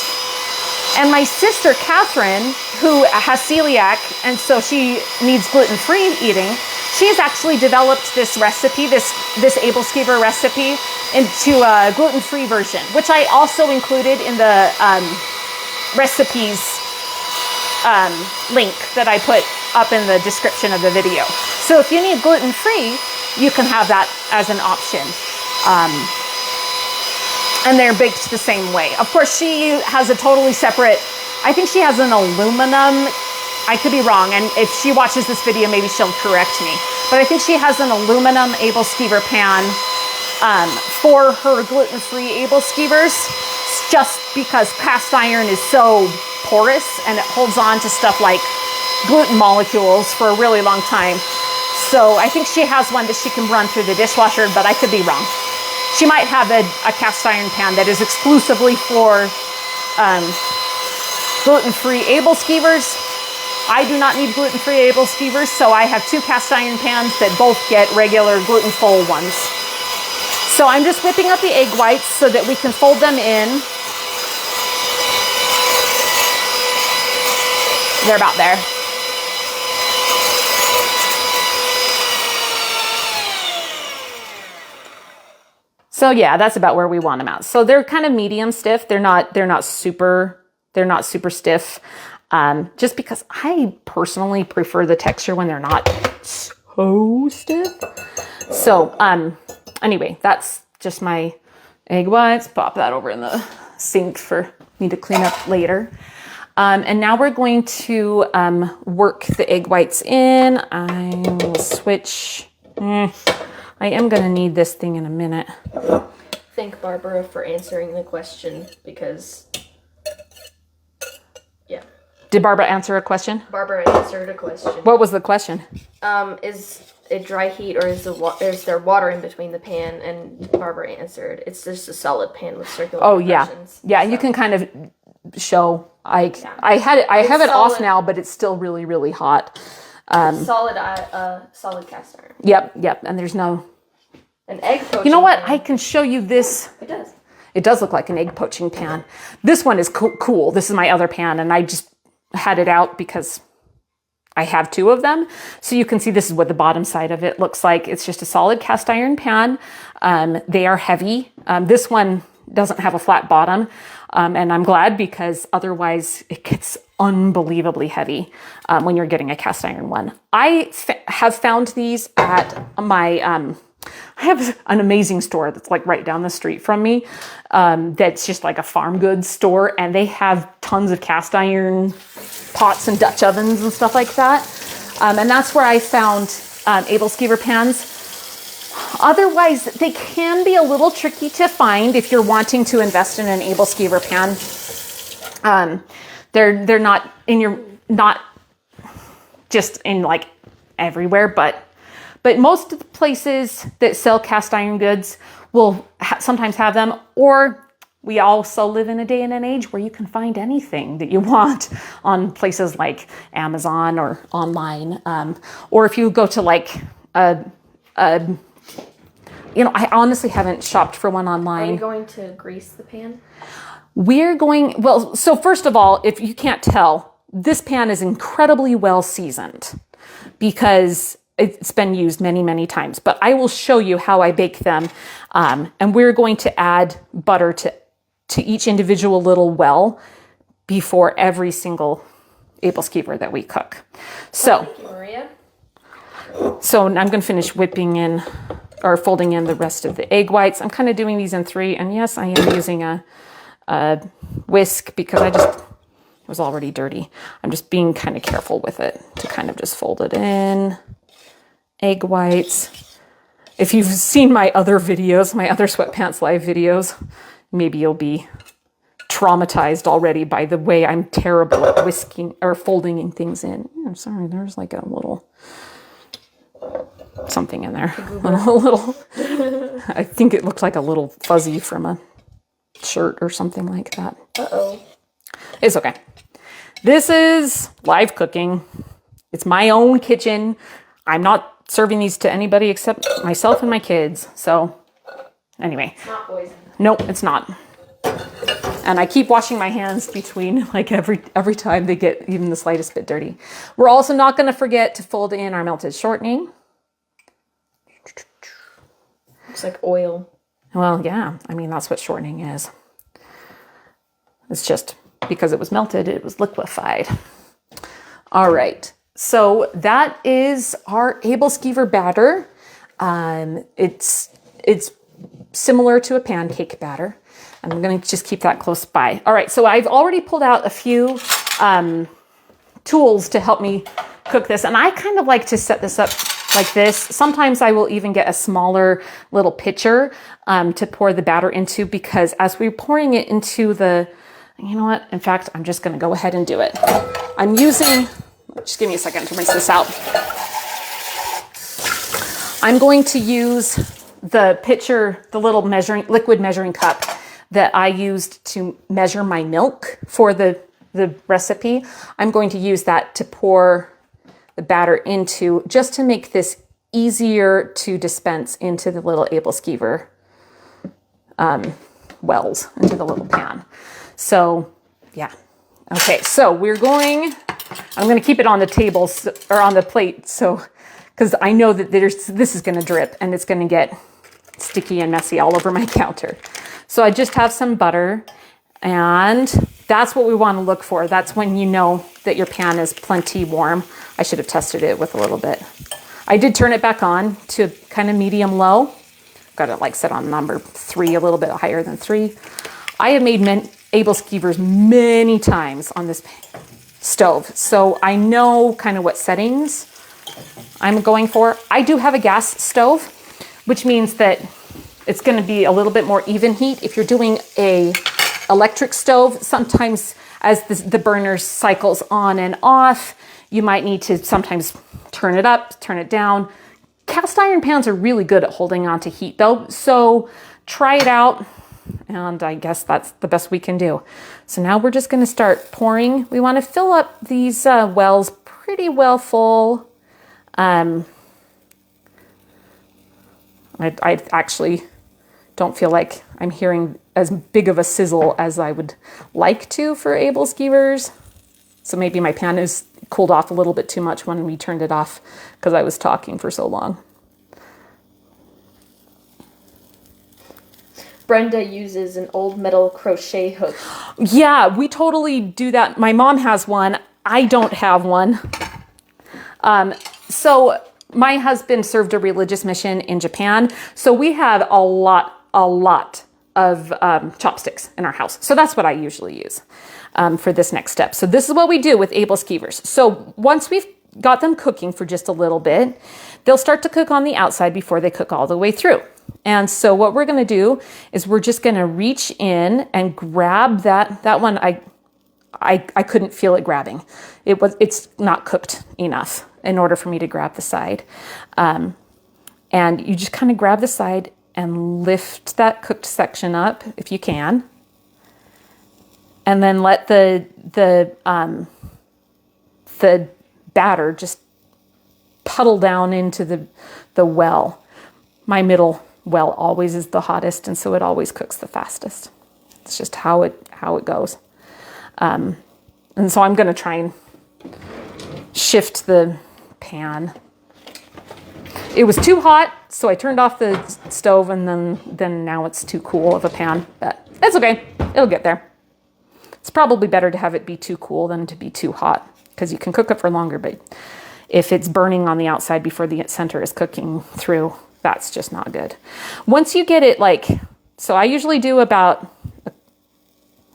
And my sister Catherine, who has celiac, and so she needs gluten-free eating, she's actually developed this recipe, this Aebelskiver recipe, into a gluten-free version, which I also included in the recipes link that I put up in the description of the video. So if you need gluten-free, you can have that as an option. And they're baked the same way. Of course, she has a totally separate, I think she has an aluminum, I could be wrong, and if she watches this video, maybe she'll correct me. But I think she has an aluminum Aebelskiver pan for her gluten-free Aebelskivers, just because cast iron is so porous and it holds on to stuff like gluten molecules for a really long time. So I think she has one that she can run through the dishwasher, but I could be wrong. She might have a cast iron pan that is exclusively for gluten-free Aebelskivers. I do not need gluten-free Aebelskivers, so I have 2 cast iron pans that both get regular gluten-full ones. So I'm just whipping up the egg whites so that we can fold them in. They're about there. So yeah, that's about where we want them out. So they're kind of medium stiff. They're not super stiff. Just because I personally prefer the texture when they're not so stiff. So anyway, that's just my egg whites. Pop that over in the sink for me to clean up later. And now we're going to work the egg whites in. I will switch. I am going to need this thing in a minute. Thank Barbara for answering the question because, yeah. Did Barbara answer a question? Barbara answered a question. What was the question? Is it dry heat or is there water in between the pan? And Barbara answered, it's just a solid pan with circular compressions. Yeah, so. You can kind of show. I have it off now, but it's still really, really hot. Solid cast iron. Yep. And there's no... An egg poaching You know what? pan. I can show you this. It does. It does look like an egg poaching pan. This one is cool. This is my other pan, and I just had it out because I have 2 of them. So you can see this is what the bottom side of it looks like. It's just a solid cast iron pan. They are heavy. This one doesn't have a flat bottom, and I'm glad because otherwise it gets unbelievably heavy when you're getting a cast iron one. I have found these at my... I have an amazing store that's like right down the street from me. That's just like a farm goods store, and they have tons of cast iron pots and Dutch ovens and stuff like that. And that's where I found Aebelskiver pans. Otherwise, they can be a little tricky to find if you're wanting to invest in an Aebelskiver pan. They're not just in like everywhere, but most of the places that sell cast iron goods will sometimes have them, or we also live in a day and an age where you can find anything that you want on places like Amazon or online. Or if you go to like a You know, I honestly haven't shopped for one Are online. you going to grease the pan? We're going, well, so first of all, if you can't tell, this pan is incredibly well seasoned because it's been used many, many times. But I will show you how I bake them. And we're going to add butter to each individual little well before every single Aebelskiver that we cook. So, Thank you, Maria. so I'm going to finish whipping in or folding in the rest of the egg whites. I'm kind of doing these in 3. And yes, I am using a whisk because it was already dirty. I'm just being kind of careful with it to kind of just fold it in. Egg whites. If you've seen my other videos, my other Sweatpants Live videos, maybe you'll be traumatized already by the way I'm terrible at whisking or folding things in. I'm sorry, there's like a little something in there. A little, I think it looked like a little fuzzy from a shirt or something like that. Uh-oh. It's okay. This is live cooking. It's my own kitchen. I'm not serving these to anybody except myself and my kids. So anyway. It's not poison. Nope, it's not. And I keep washing my hands between like every time they get even the slightest bit dirty. We're also not going to forget to fold in our melted shortening. Looks like oil. Well, yeah. I mean, that's what shortening is. It's just because it was melted, it was liquefied. All right. So that is our Aebelskiver batter. It's similar to a pancake batter. I'm going to just keep that close by. All right. So I've already pulled out a few tools to help me cook this. And I kind of like to set this up like this. Sometimes I will even get a smaller little pitcher to pour the batter into, because as we're pouring it into the, you know what? In fact, I'm just going to go ahead and do it. I'm using, just give me a second to rinse this out. I'm going to use the pitcher, the little liquid measuring cup that I used to measure my milk for the recipe. I'm going to use that to pour the batter into, just to make this easier to dispense into the little Aebelskiver wells, into the little pan. So yeah. Okay, so I'm going to keep it on the table or on the plate, so because I know that this is going to drip and it's going to get sticky and messy all over my counter. So I just have some butter, and that's what we want to look for. That's when you know that your pan is plenty warm. I should have tested it with a little bit. I did turn it back on to kind of medium low. Got it like set on number 3, a little bit higher than 3. I have made Aebelskivers many times on this stove, so I know kind of what settings I'm going for. I do have a gas stove, which means that it's going to be a little bit more even heat. If you're doing a electric stove, sometimes as the burner cycles on and off, you might need to sometimes turn it up, turn it down. Cast iron pans are really good at holding on to heat though, so try it out, and I guess that's the best we can do. So now we're just going to start pouring. We want to fill up these wells pretty well full. I actually don't feel like I'm hearing as big of a sizzle as I would like to for Aebelskivers. So maybe my pan is cooled off a little bit too much when we turned it off because I was talking for so long. Brenda uses an old metal crochet hook. Yeah, we totally do that. My mom has one. I don't have one. So my husband served a religious mission in Japan. So we have a lot of chopsticks in our house. So that's what I usually use for this next step. So this is what we do with Aebelskivers. So once we've got them cooking for just a little bit, they'll start to cook on the outside before they cook all the way through. And so what we're going to do is we're just going to reach in and grab that one. I couldn't feel it grabbing. It's not cooked enough in order for me to grab the side. And you just kind of grab the side and lift that cooked section up if you can. And then let the batter just puddle down into the well. my middle well always is the hottest, and so it always cooks the fastest. It's just how it goes. And so I'm going to try and shift the pan. It was too hot, so I turned off the stove, and then now it's too cool of a pan, but it's okay. It'll get there. It's probably better to have it be too cool than to be too hot, because you can cook it for longer, but if it's burning on the outside before the center is cooking through, that's just not good. Once you get it so I usually do about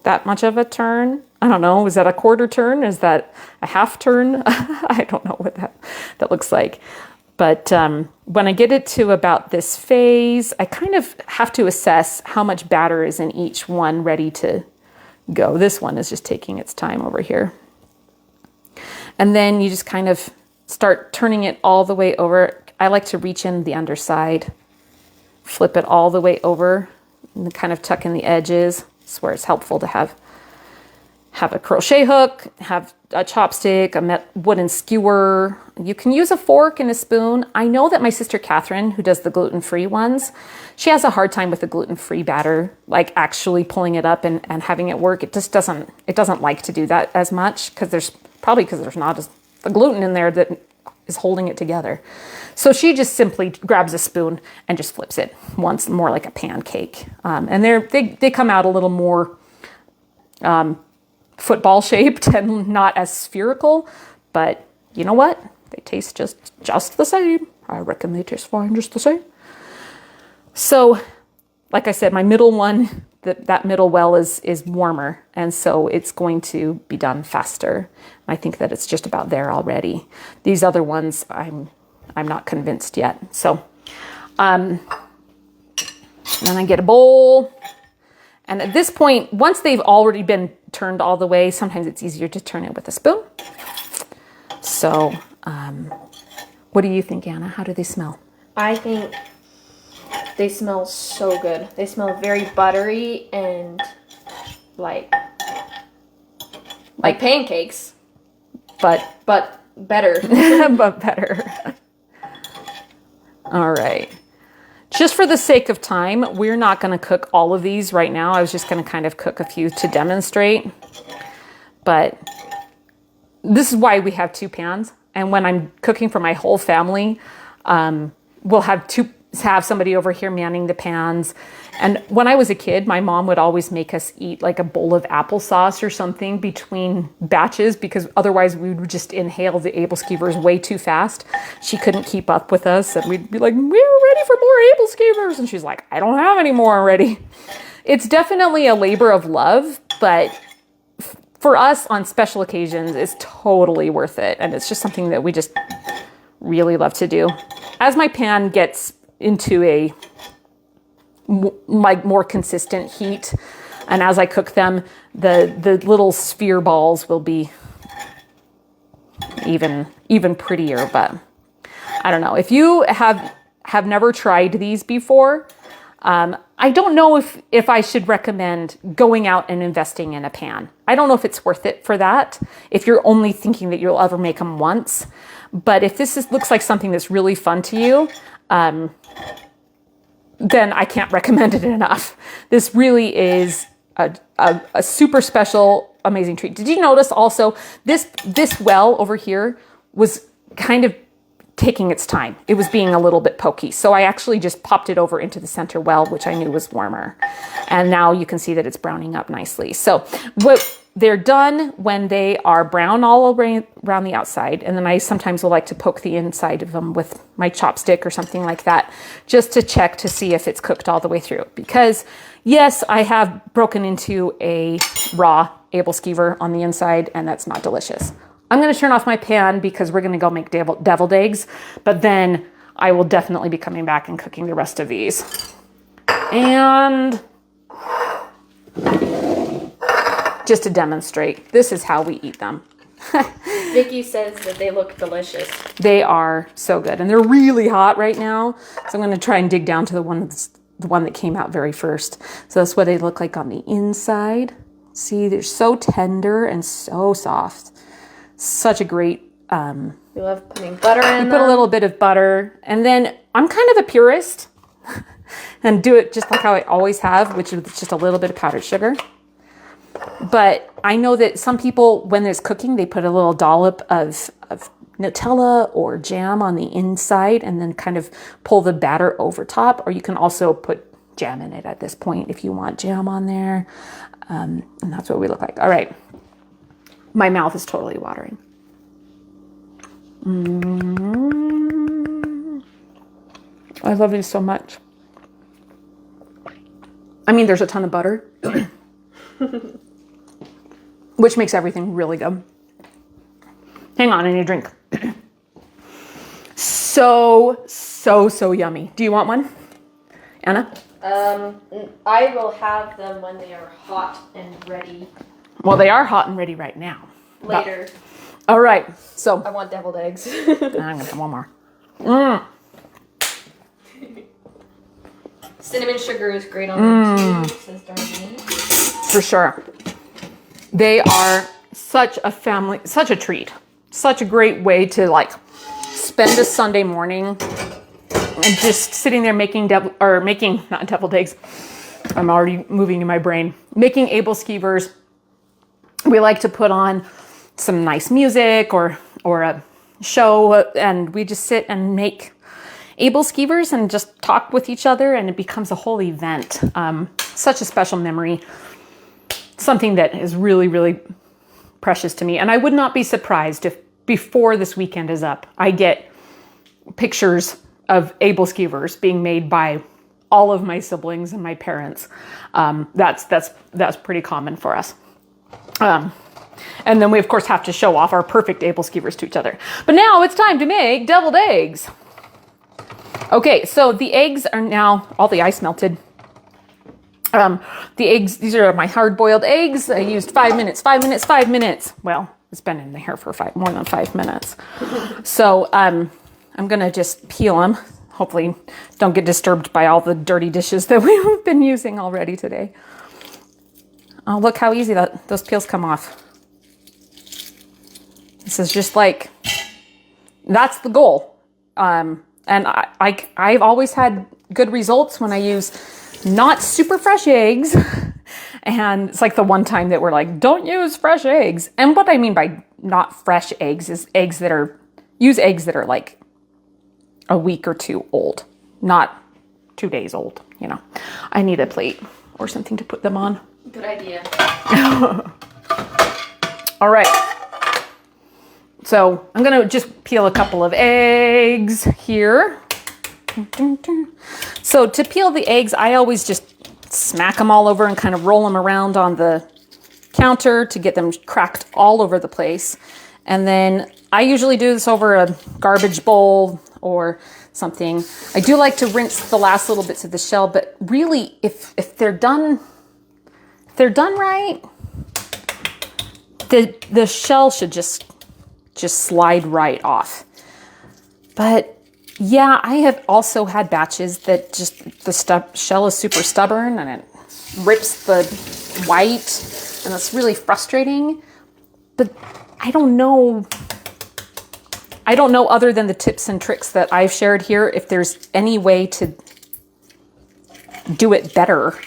that much of a turn. I don't know, is that a quarter turn? Is that a half turn? I don't know what that looks like. But when I get it to about this phase, I kind of have to assess how much batter is in each one ready to go. This one is just taking its time over here. And then you just kind of start turning it all the way over. I like to reach in the underside, flip it all the way over, and kind of tuck in the edges. It's where it's helpful to have a crochet hook, have a chopstick, a wooden skewer. You can use a fork and a spoon. I know that my sister Catherine, who does the gluten-free ones, she has a hard time with the gluten-free batter, like actually pulling it up and having it work. It just doesn't like to do that as much, because there's not the gluten in there that is holding it together. So she just simply grabs a spoon and just flips it once, more like a pancake. And they come out a little more football shaped and not as spherical, but you know what? They taste just the same. I reckon they taste fine just the same. So, like I said, my middle one, that middle well is warmer, and so it's going to be done faster. I think that it's just about there already. These other ones, I'm not convinced yet. So, then I get a bowl. And at this point, once they've already been turned all the way, sometimes it's easier to turn it with a spoon. So, what do you think, Anna? How do they smell? I think they smell so good. They smell very buttery and like pancakes, but better. But better. All right. Just for the sake of time, we're not going to cook all of these right now. I was just going to kind of cook a few to demonstrate. But this is why we have two pans. And when I'm cooking for my whole family, we'll have somebody over here manning the pans. And when I was a kid, my mom would always make us eat like a bowl of applesauce or something between batches, because otherwise we would just inhale the Aebelskivers way too fast. She couldn't keep up with us, and we'd be like, we're ready for more Aebelskivers. And she's like, I don't have any more already. It's definitely a labor of love, but for us on special occasions, it's totally worth it. And it's just something that we just really love to do. As my pan gets into a more consistent heat, and as I cook them, the little sphere balls will be even prettier. But I don't know, if you have never tried these before, I don't know if I should recommend going out and investing in a pan. I don't know if it's worth it for that, if you're only thinking that you'll ever make them once. But if this looks like something that's really fun to you, then I can't recommend it enough. This really is a super special, amazing treat. Did you notice also this well over here was kind of taking its time. It was being a little bit pokey. So I actually just popped it over into the center well, which I knew was warmer. And now you can see that it's browning up nicely. So they're done when they are brown all around the outside. And then I sometimes will like to poke the inside of them with my chopstick or something like that, just to check to see if it's cooked all the way through. Because yes, I have broken into a raw Aebelskiver on the inside, and that's not delicious. I'm going to turn off my pan because we're going to go make deviled eggs, but then I will definitely be coming back and cooking the rest of these. And just to demonstrate, this is how we eat them. Vicky says that they look delicious. They are so good, and they're really hot right now. So I'm going to try and dig down to the one that came out very first. So that's what they look like on the inside. See, they're so tender and so soft. Such a great, we love putting butter in you put a little bit of butter, and then I'm kind of a purist. and do it just like how I always have, which is just a little bit of powdered sugar. But I know that some people, when there's cooking, they put a little dollop of Nutella or jam on the inside and then kind of pull the batter over top. Or you can also put jam in it at this point if you want jam on there. And that's what we look like. All right. My mouth is totally watering. I love these so much. I mean, there's a ton of butter, which makes everything really good. Hang on, I need a drink. So yummy. Do you want one, Anna? I will have them when they are hot and ready. Well, they are hot and ready right now. Later. All right, so. I want deviled eggs. I'm gonna have one more. Cinnamon sugar is great on them too, says Darlene. For sure. They are such a family, such a treat. Such a great way to like spend a Sunday morning and just sitting there making not deviled eggs. I'm already moving in my brain. Making Aebelskivers. We like to put on some nice music or a show, and we just sit and make Aebelskivers and just talk with each other, and it becomes a whole event. Such a special memory. Something that is really, really precious to me. And I would not be surprised if before this weekend is up, I get pictures of Aebelskivers being made by all of my siblings and my parents. That's pretty common for us. And then we of course have to show off our perfect Aebelskivers to each other. But now it's time to make deviled eggs. Okay, so the eggs are now, all the ice melted. The eggs, these are my hard-boiled eggs. I used 5 minutes. Well, it's been in here for more than 5 minutes. So I'm gonna just peel them. Hopefully don't get disturbed by all the dirty dishes that we've been using already today. Oh, look how easy those peels come off. This is just like, that's the goal. And I've always had good results when I use not super fresh eggs. And it's like the one time that we're like, don't use fresh eggs. And what I mean by not fresh eggs is use eggs that are like a week or two old, not 2 days old, you know. I need a plate or something to put them on. Good idea. All right. So I'm going to just peel a couple of eggs here. So to peel the eggs, I always just smack them all over and kind of roll them around on the counter to get them cracked all over the place. And then I usually do this over a garbage bowl or something. I do like to rinse the last little bits of the shell, but really if they're done right, the shell should just slide right off. But yeah, I have also had batches that just the shell is super stubborn and it rips the white, and that's really frustrating. But I don't know other than the tips and tricks that I've shared here, if there's any way to do it better,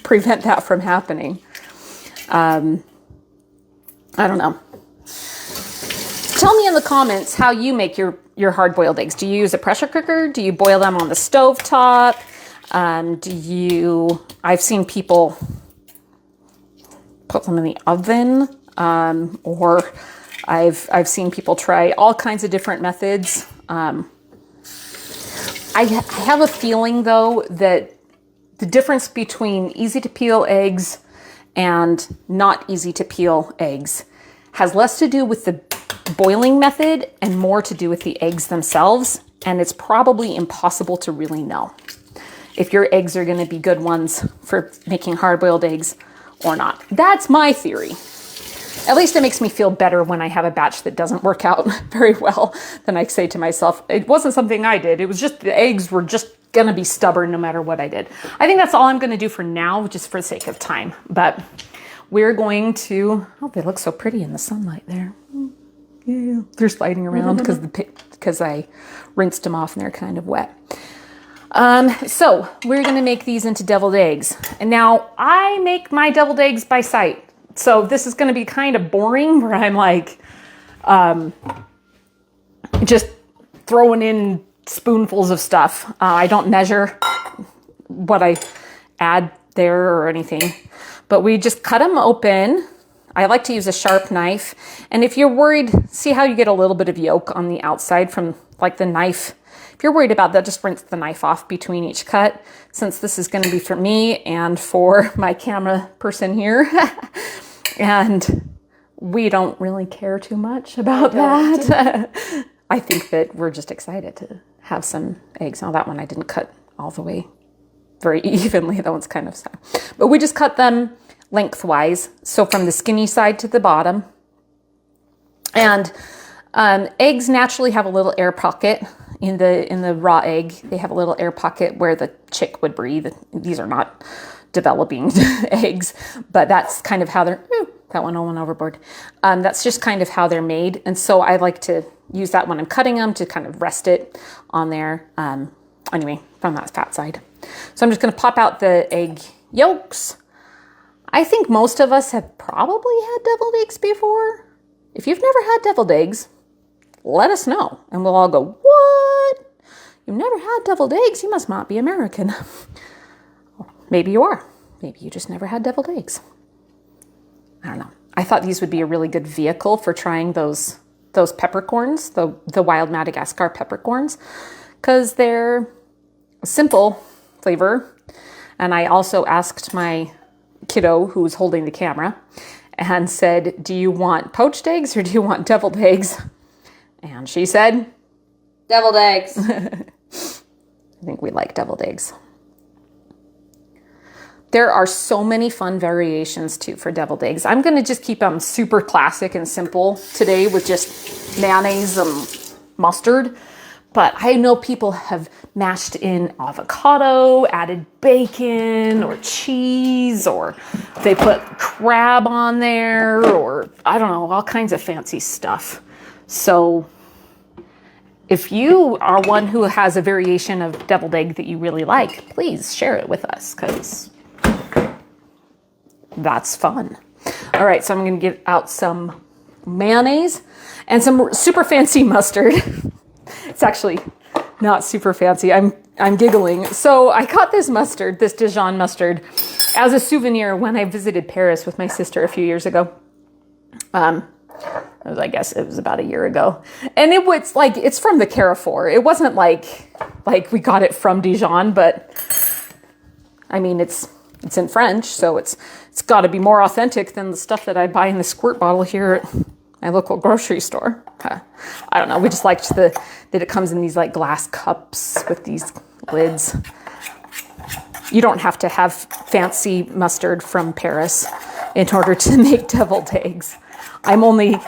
prevent that from happening. I don't know. Tell me in the comments how you make your hard-boiled eggs. Do you use a pressure cooker? Do you boil them on the stove top? I've seen people put them in the oven, or I've seen people try all kinds of different methods. I have a feeling though that the difference between easy to peel eggs and not easy to peel eggs has less to do with the boiling method and more to do with the eggs themselves. And it's probably impossible to really know if your eggs are going to be good ones for making hard-boiled eggs or not. That's my theory. At least it makes me feel better when I have a batch that doesn't work out very well. Then I say to myself, it wasn't something I did. It was just the eggs were just going to be stubborn no matter what I did. I think that's all I'm going to do for now, just for the sake of time. But we're going to, oh, they look so pretty in the sunlight there. Yeah, they're sliding around because I rinsed them off and they're kind of wet. So we're going to make these into deviled eggs. And now I make my deviled eggs by sight. So this is going to be kind of boring where I'm like, just throwing in spoonfuls of stuff. I don't measure what I add there or anything, but we just cut them open. I like to use a sharp knife. And if you're worried, see how you get a little bit of yolk on the outside from like the knife. If you're worried about that, just rinse the knife off between each cut, since this is going to be for me and for my camera person here. And we don't really care too much about that. I think that we're just excited to have some eggs. Now that one I didn't cut all the way very evenly. That one's kind of sad. But we just cut them lengthwise. So from the skinny side to the bottom. And eggs naturally have a little air pocket in the raw egg. They have a little air pocket where the chick would breathe. These are not developing eggs, but that's kind of how they're, that one all went overboard. That's just kind of how they're made. And so I like to use that when I'm cutting them to kind of rest it on there. Anyway, from that fat side. So I'm just going to pop out the egg yolks. I think most of us have probably had deviled eggs before. If you've never had deviled eggs, let us know. And we'll all go, what? You've never had deviled eggs? You must not be American. Maybe you are. Maybe you just never had deviled eggs. I don't know. I thought these would be a really good vehicle for trying those peppercorns, the wild Madagascar peppercorns, because they're a simple flavor. And I also asked my kiddo who's holding the camera and said, do you want poached eggs or do you want deviled eggs? And she said, deviled eggs. I think we like deviled eggs. There are so many fun variations too for deviled eggs. I'm going to just keep them super classic and simple today with just mayonnaise and mustard. But I know people have mashed in avocado, added bacon or cheese, or they put crab on there, or I don't know, all kinds of fancy stuff. So if you are one who has a variation of deviled egg that you really like, please share it with us, because that's fun. All right, so I'm going to get out some mayonnaise and some super fancy mustard. It's actually not super fancy. I'm giggling. So I got this mustard, this Dijon mustard, as a souvenir when I visited Paris with my sister a few years ago. I guess it was about a year ago. And it was like, it's from the Carrefour. It wasn't like we got it from Dijon, but I mean, it's in French, so it's got to be more authentic than the stuff that I buy in the squirt bottle here at my local grocery store. I don't know. We just liked that it comes in these like glass cups with these lids. You don't have to have fancy mustard from Paris in order to make deviled eggs. I'm only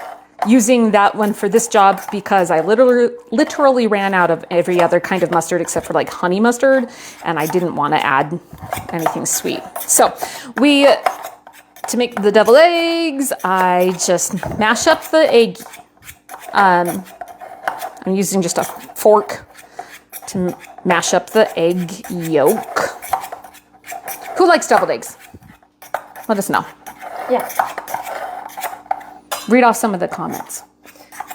using that one for this job because I literally ran out of every other kind of mustard except for like honey mustard, and I didn't want to add anything sweet. So to make the deviled eggs, I just mash up the egg. I'm using just a fork to mash up the egg yolk. Who likes deviled eggs? Let us know. Yeah. Read off some of the comments.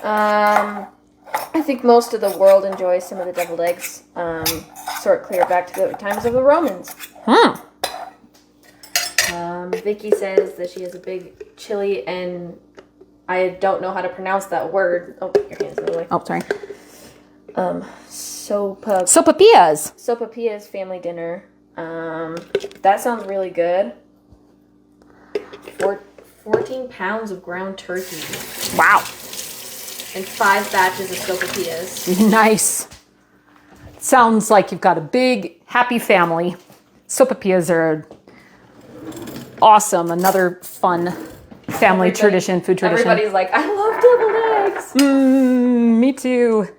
I think most of the world enjoys some of the deviled eggs. Sort clear back to the times of the Romans. Vicky says that she has a big chili, and I don't know how to pronounce that word. Oh, your hand's in the way. Oh, sorry. Sopapillas. Sopapillas family dinner. That sounds really good. 14 pounds of ground turkey. Wow. And 5 batches of sopapillas. Nice. Sounds like you've got a big, happy family. Sopapillas are awesome. Another fun family tradition, food tradition. Everybody's like, I love deviled eggs. Me too.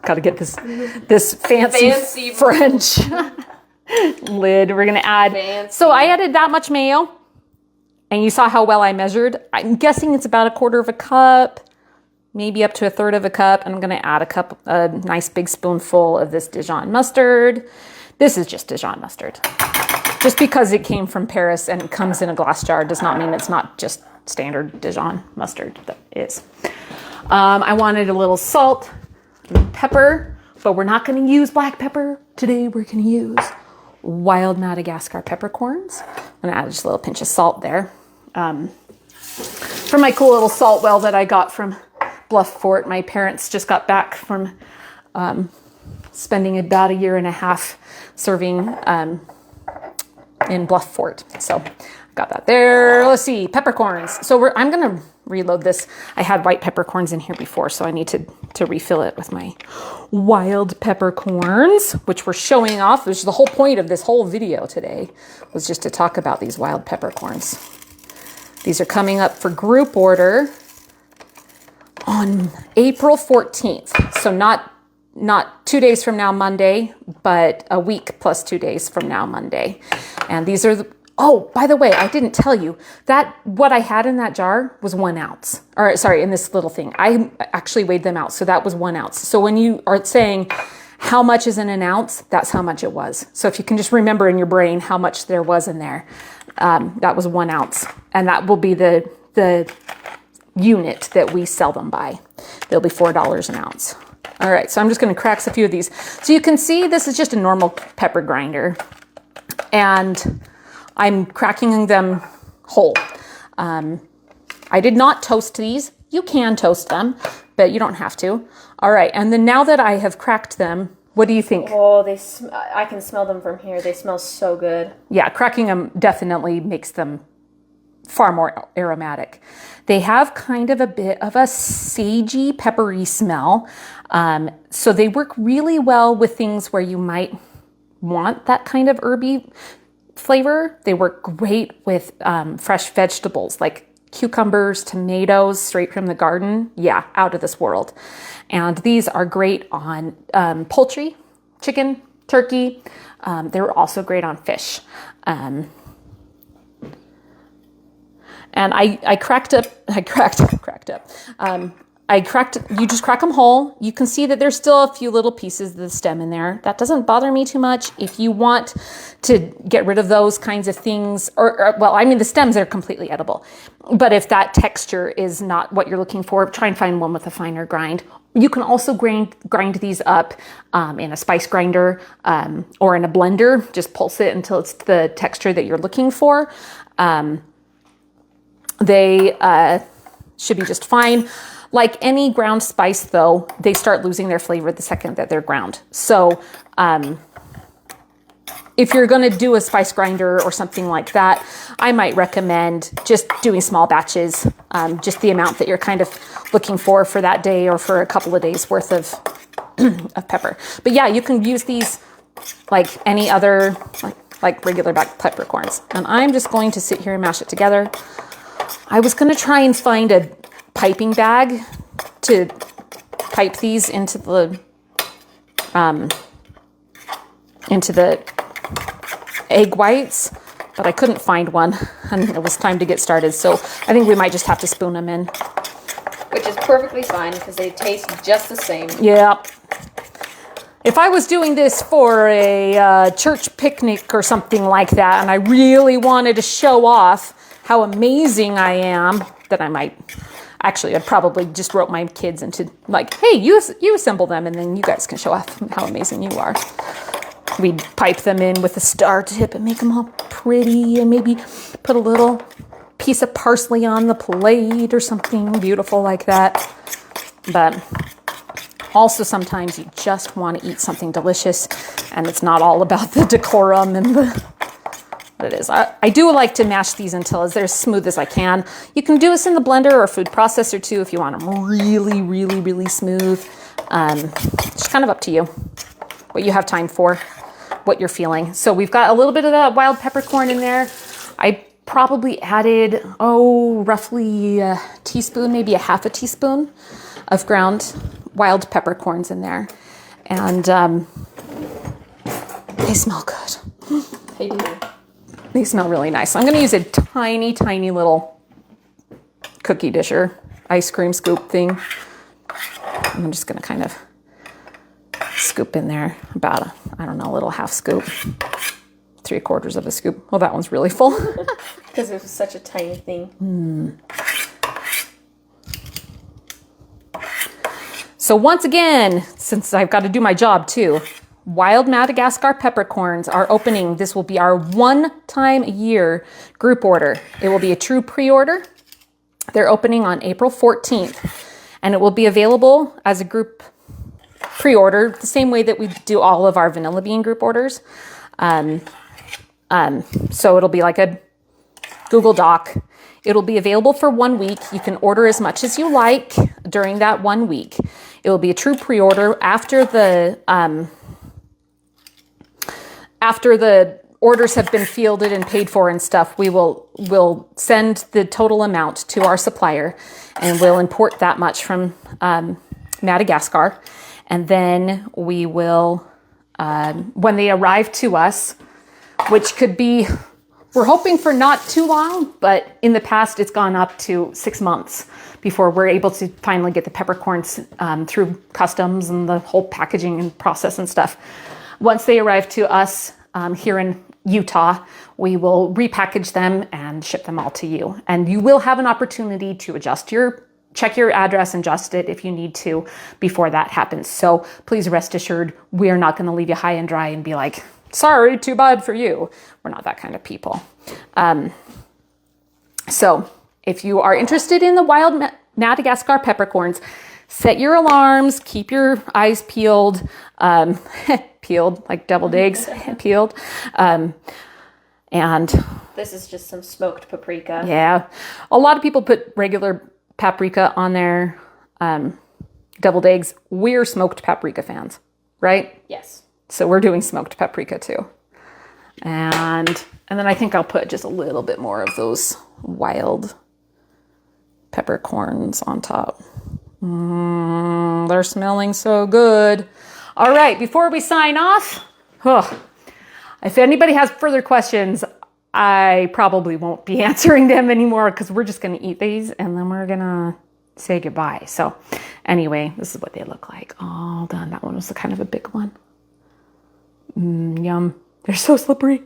Got to get this fancy French lid. We're going to add. Fancy. So I added that much mayo, and you saw how well I measured. I'm guessing it's about 1/4 cup, maybe up to 1/3 of a cup. I'm going to add a nice big spoonful of this Dijon mustard. This is just Dijon mustard. Just because it came from Paris and comes in a glass jar does not mean it's not just standard Dijon mustard. That is. I wanted a little salt and pepper, but we're not going to use black pepper. Today we're going to use wild Madagascar peppercorns. I'm going to add just a little pinch of salt there. From my cool little salt well that I got from Bluff Fort. My parents just got back from spending about 1.5 years serving in Bluff Fort. So got that there. Let's see, peppercorns. So I'm going to reload this. I had white peppercorns in here before, so I need to refill it with my wild peppercorns, which we're showing off. Which is the whole point of this whole video today, was just to talk about these wild peppercorns. These are coming up for group order on April 14th. So not 2 days from now, Monday, but a week plus 2 days from now, Monday. And these are oh, by the way, I didn't tell you that what I had in that jar was 1 ounce. Or sorry, in this little thing. I actually weighed them out. So that was 1 ounce. So when you are saying how much is in an ounce, that's how much it was. So if you can just remember in your brain how much there was in there, that was 1 ounce. And that will be the unit that we sell them by. They'll be $4 an ounce. All right, so I'm just going to crack a few of these. So you can see this is just a normal pepper grinder. And I'm cracking them whole. I did not toast these. You can toast them, but you don't have to. All right, and then now that I have cracked them, what do you think? Oh, I can smell them from here. They smell so good. Yeah, cracking them definitely makes them far more aromatic. They have kind of a bit of a sagey, peppery smell. So they work really well with things where you might want that kind of herby flavor. They work great with fresh vegetables like cucumbers, tomatoes, straight from the garden. Yeah, out of this world. And these are great on poultry, chicken, turkey. They're also great on fish. And I cracked up. You just crack them whole. You can see that there's still a few little pieces of the stem in there. That doesn't bother me too much. If you want to get rid of those kinds of things, the stems are completely edible. But if that texture is not what you're looking for, try and find one with a finer grind. You can also grind these up in a spice grinder or in a blender. Just pulse it until it's the texture that you're looking for. They should be just fine. Like any ground spice, though, they start losing their flavor the second that they're ground. So if you're going to do a spice grinder or something like that, I might recommend just doing small batches, just the amount that you're kind of looking for that day or for a couple of days worth of pepper. But yeah, you can use these like any other, like regular black peppercorns. And I'm just going to sit here and mash it together. I was going to try and find a piping bag to pipe these into the egg whites, but I couldn't find one and it was time to get started. So I think we might just have to spoon them in. Which is perfectly fine because they taste just the same. Yeah. If I was doing this for a church picnic or something like that, and I really wanted to show off how amazing I am, then I might... Actually, I'd probably just rope my kids into like, hey, you assemble them and then you guys can show off how amazing you are. We'd pipe them in with a star tip and make them all pretty and maybe put a little piece of parsley on the plate or something beautiful like that. But also sometimes you just want to eat something delicious and it's not all about the decorum and what it is. I do like to mash these until they're as smooth as I can. You can do this in the blender or food processor too if you want them really, really, really smooth. Just kind of up to you, what you have time for, what you're feeling. So we've got a little bit of that wild peppercorn in there. I probably added, roughly a teaspoon, maybe a half a teaspoon of ground wild peppercorns in there. And they smell good. They do. They smell really nice. I'm going to use a tiny, tiny little cookie disher, ice cream scoop thing. I'm just going to kind of scoop in there about, I don't know, a little half scoop, 3/4 of a scoop. Well, that one's really full. Because it was such a tiny thing. So once again, since I've got to do my job too, Wild Madagascar Peppercorns are opening. This will be our one-time a year group order. It will be a true pre-order. They're opening on April 14th, and it will be available as a group pre-order the same way that we do all of our vanilla bean group orders. So it'll be like a Google Doc. It'll be available for 1 week. You can order as much as you like during that 1 week. It will be a true pre-order. After the orders have been fielded and paid for and stuff, we'll send the total amount to our supplier, and we'll import that much from Madagascar. And then we will, when they arrive to us, which could be, we're hoping for not too long, but in the past it's gone up to 6 months before we're able to finally get the peppercorns through customs and the whole packaging and process and stuff. Once they arrive to us here in Utah, we will repackage them and ship them all to you. And you will have an opportunity to check your address and adjust it if you need to before that happens. So please rest assured, we are not going to leave you high and dry and be like, sorry, too bad for you. We're not that kind of people. So if you are interested in the Wild Madagascar Peppercorns, set your alarms, keep your eyes peeled, peeled like deviled eggs, peeled. And this is just some smoked paprika. Yeah. A lot of people put regular paprika on their deviled eggs. We're smoked paprika fans, right? Yes. So we're doing smoked paprika too. And then I think I'll put just a little bit more of those wild peppercorns on top. They're smelling so good. All right, before we sign off, if anybody has further questions, I probably won't be answering them anymore because we're just going to eat these and then we're going to say goodbye. So anyway, this is what they look like. All done. That one was kind of a big one. Yum. They're so slippery.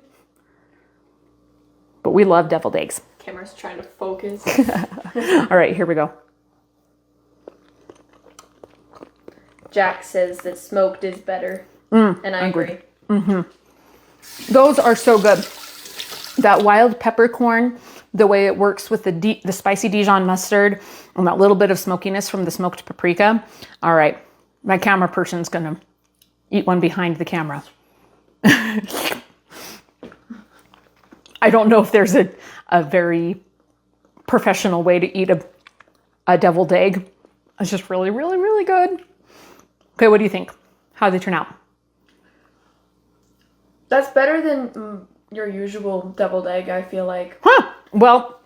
But we love deviled eggs. Camera's trying to focus. All right, here we go. Jack says that smoked is better. And I agree. Those are so good. That wild peppercorn, the way it works with the spicy Dijon mustard and that little bit of smokiness from the smoked paprika. All right, my camera person's going to eat one behind the camera. I don't know if there's a very professional way to eat a deviled egg. It's just really, really, really good. Okay, what do you think? How'd they turn out? That's better than your usual deviled egg, I feel like. Well,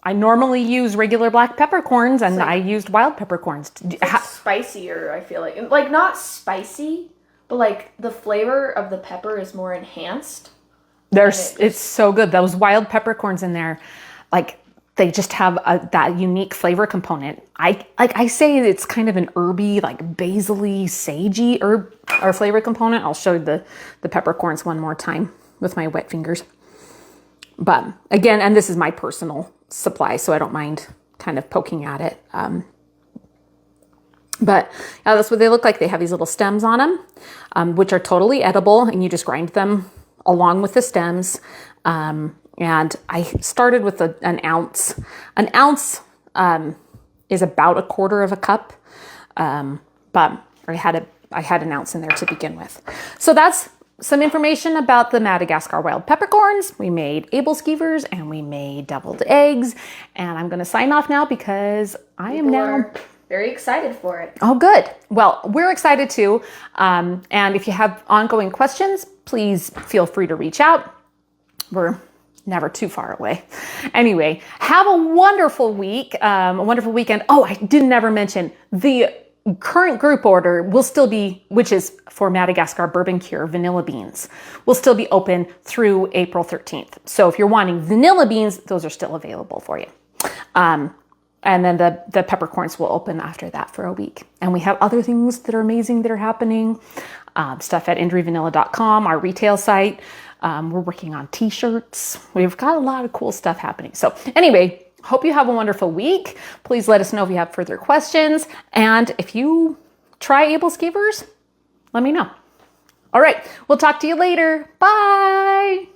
I normally use regular black peppercorns, and I used wild peppercorns. It's spicier, I feel like. Like, not spicy, but like the flavor of the pepper is more enhanced. It's so good. Those wild peppercorns in there, like, they just have that unique flavor component. I say it's kind of an herby, like basil-y, sagey herb or flavor component. I'll show you the peppercorns one more time with my wet fingers. But again, and this is my personal supply, so I don't mind kind of poking at it. But yeah, that's what they look like. They have these little stems on them, which are totally edible, and you just grind them along with the stems. And I started with an ounce. An ounce is about 1/4 cup, but I had an ounce in there to begin with. So that's some information about the Madagascar Wild Peppercorns. We made Aebelskivers and we made deviled eggs. And I'm going to sign off now because I am now very excited for it. Oh, good. Well, we're excited too. And if you have ongoing questions, please feel free to reach out. We're never too far away. Anyway, have a wonderful week, a wonderful weekend. Oh, I did never mention the current group order will still be, which is for Madagascar bourbon cure vanilla beans, will still be open through April 13th. So if you're wanting vanilla beans, those are still available for you. And then the peppercorns will open after that for a week. And we have other things that are amazing that are happening. Stuff at indrevanilla.com, our retail site. We're working on t-shirts. We've got a lot of cool stuff happening. So anyway, hope you have a wonderful week. Please let us know if you have further questions. And if you try Aebelskivers, let me know. All right, we'll talk to you later. Bye.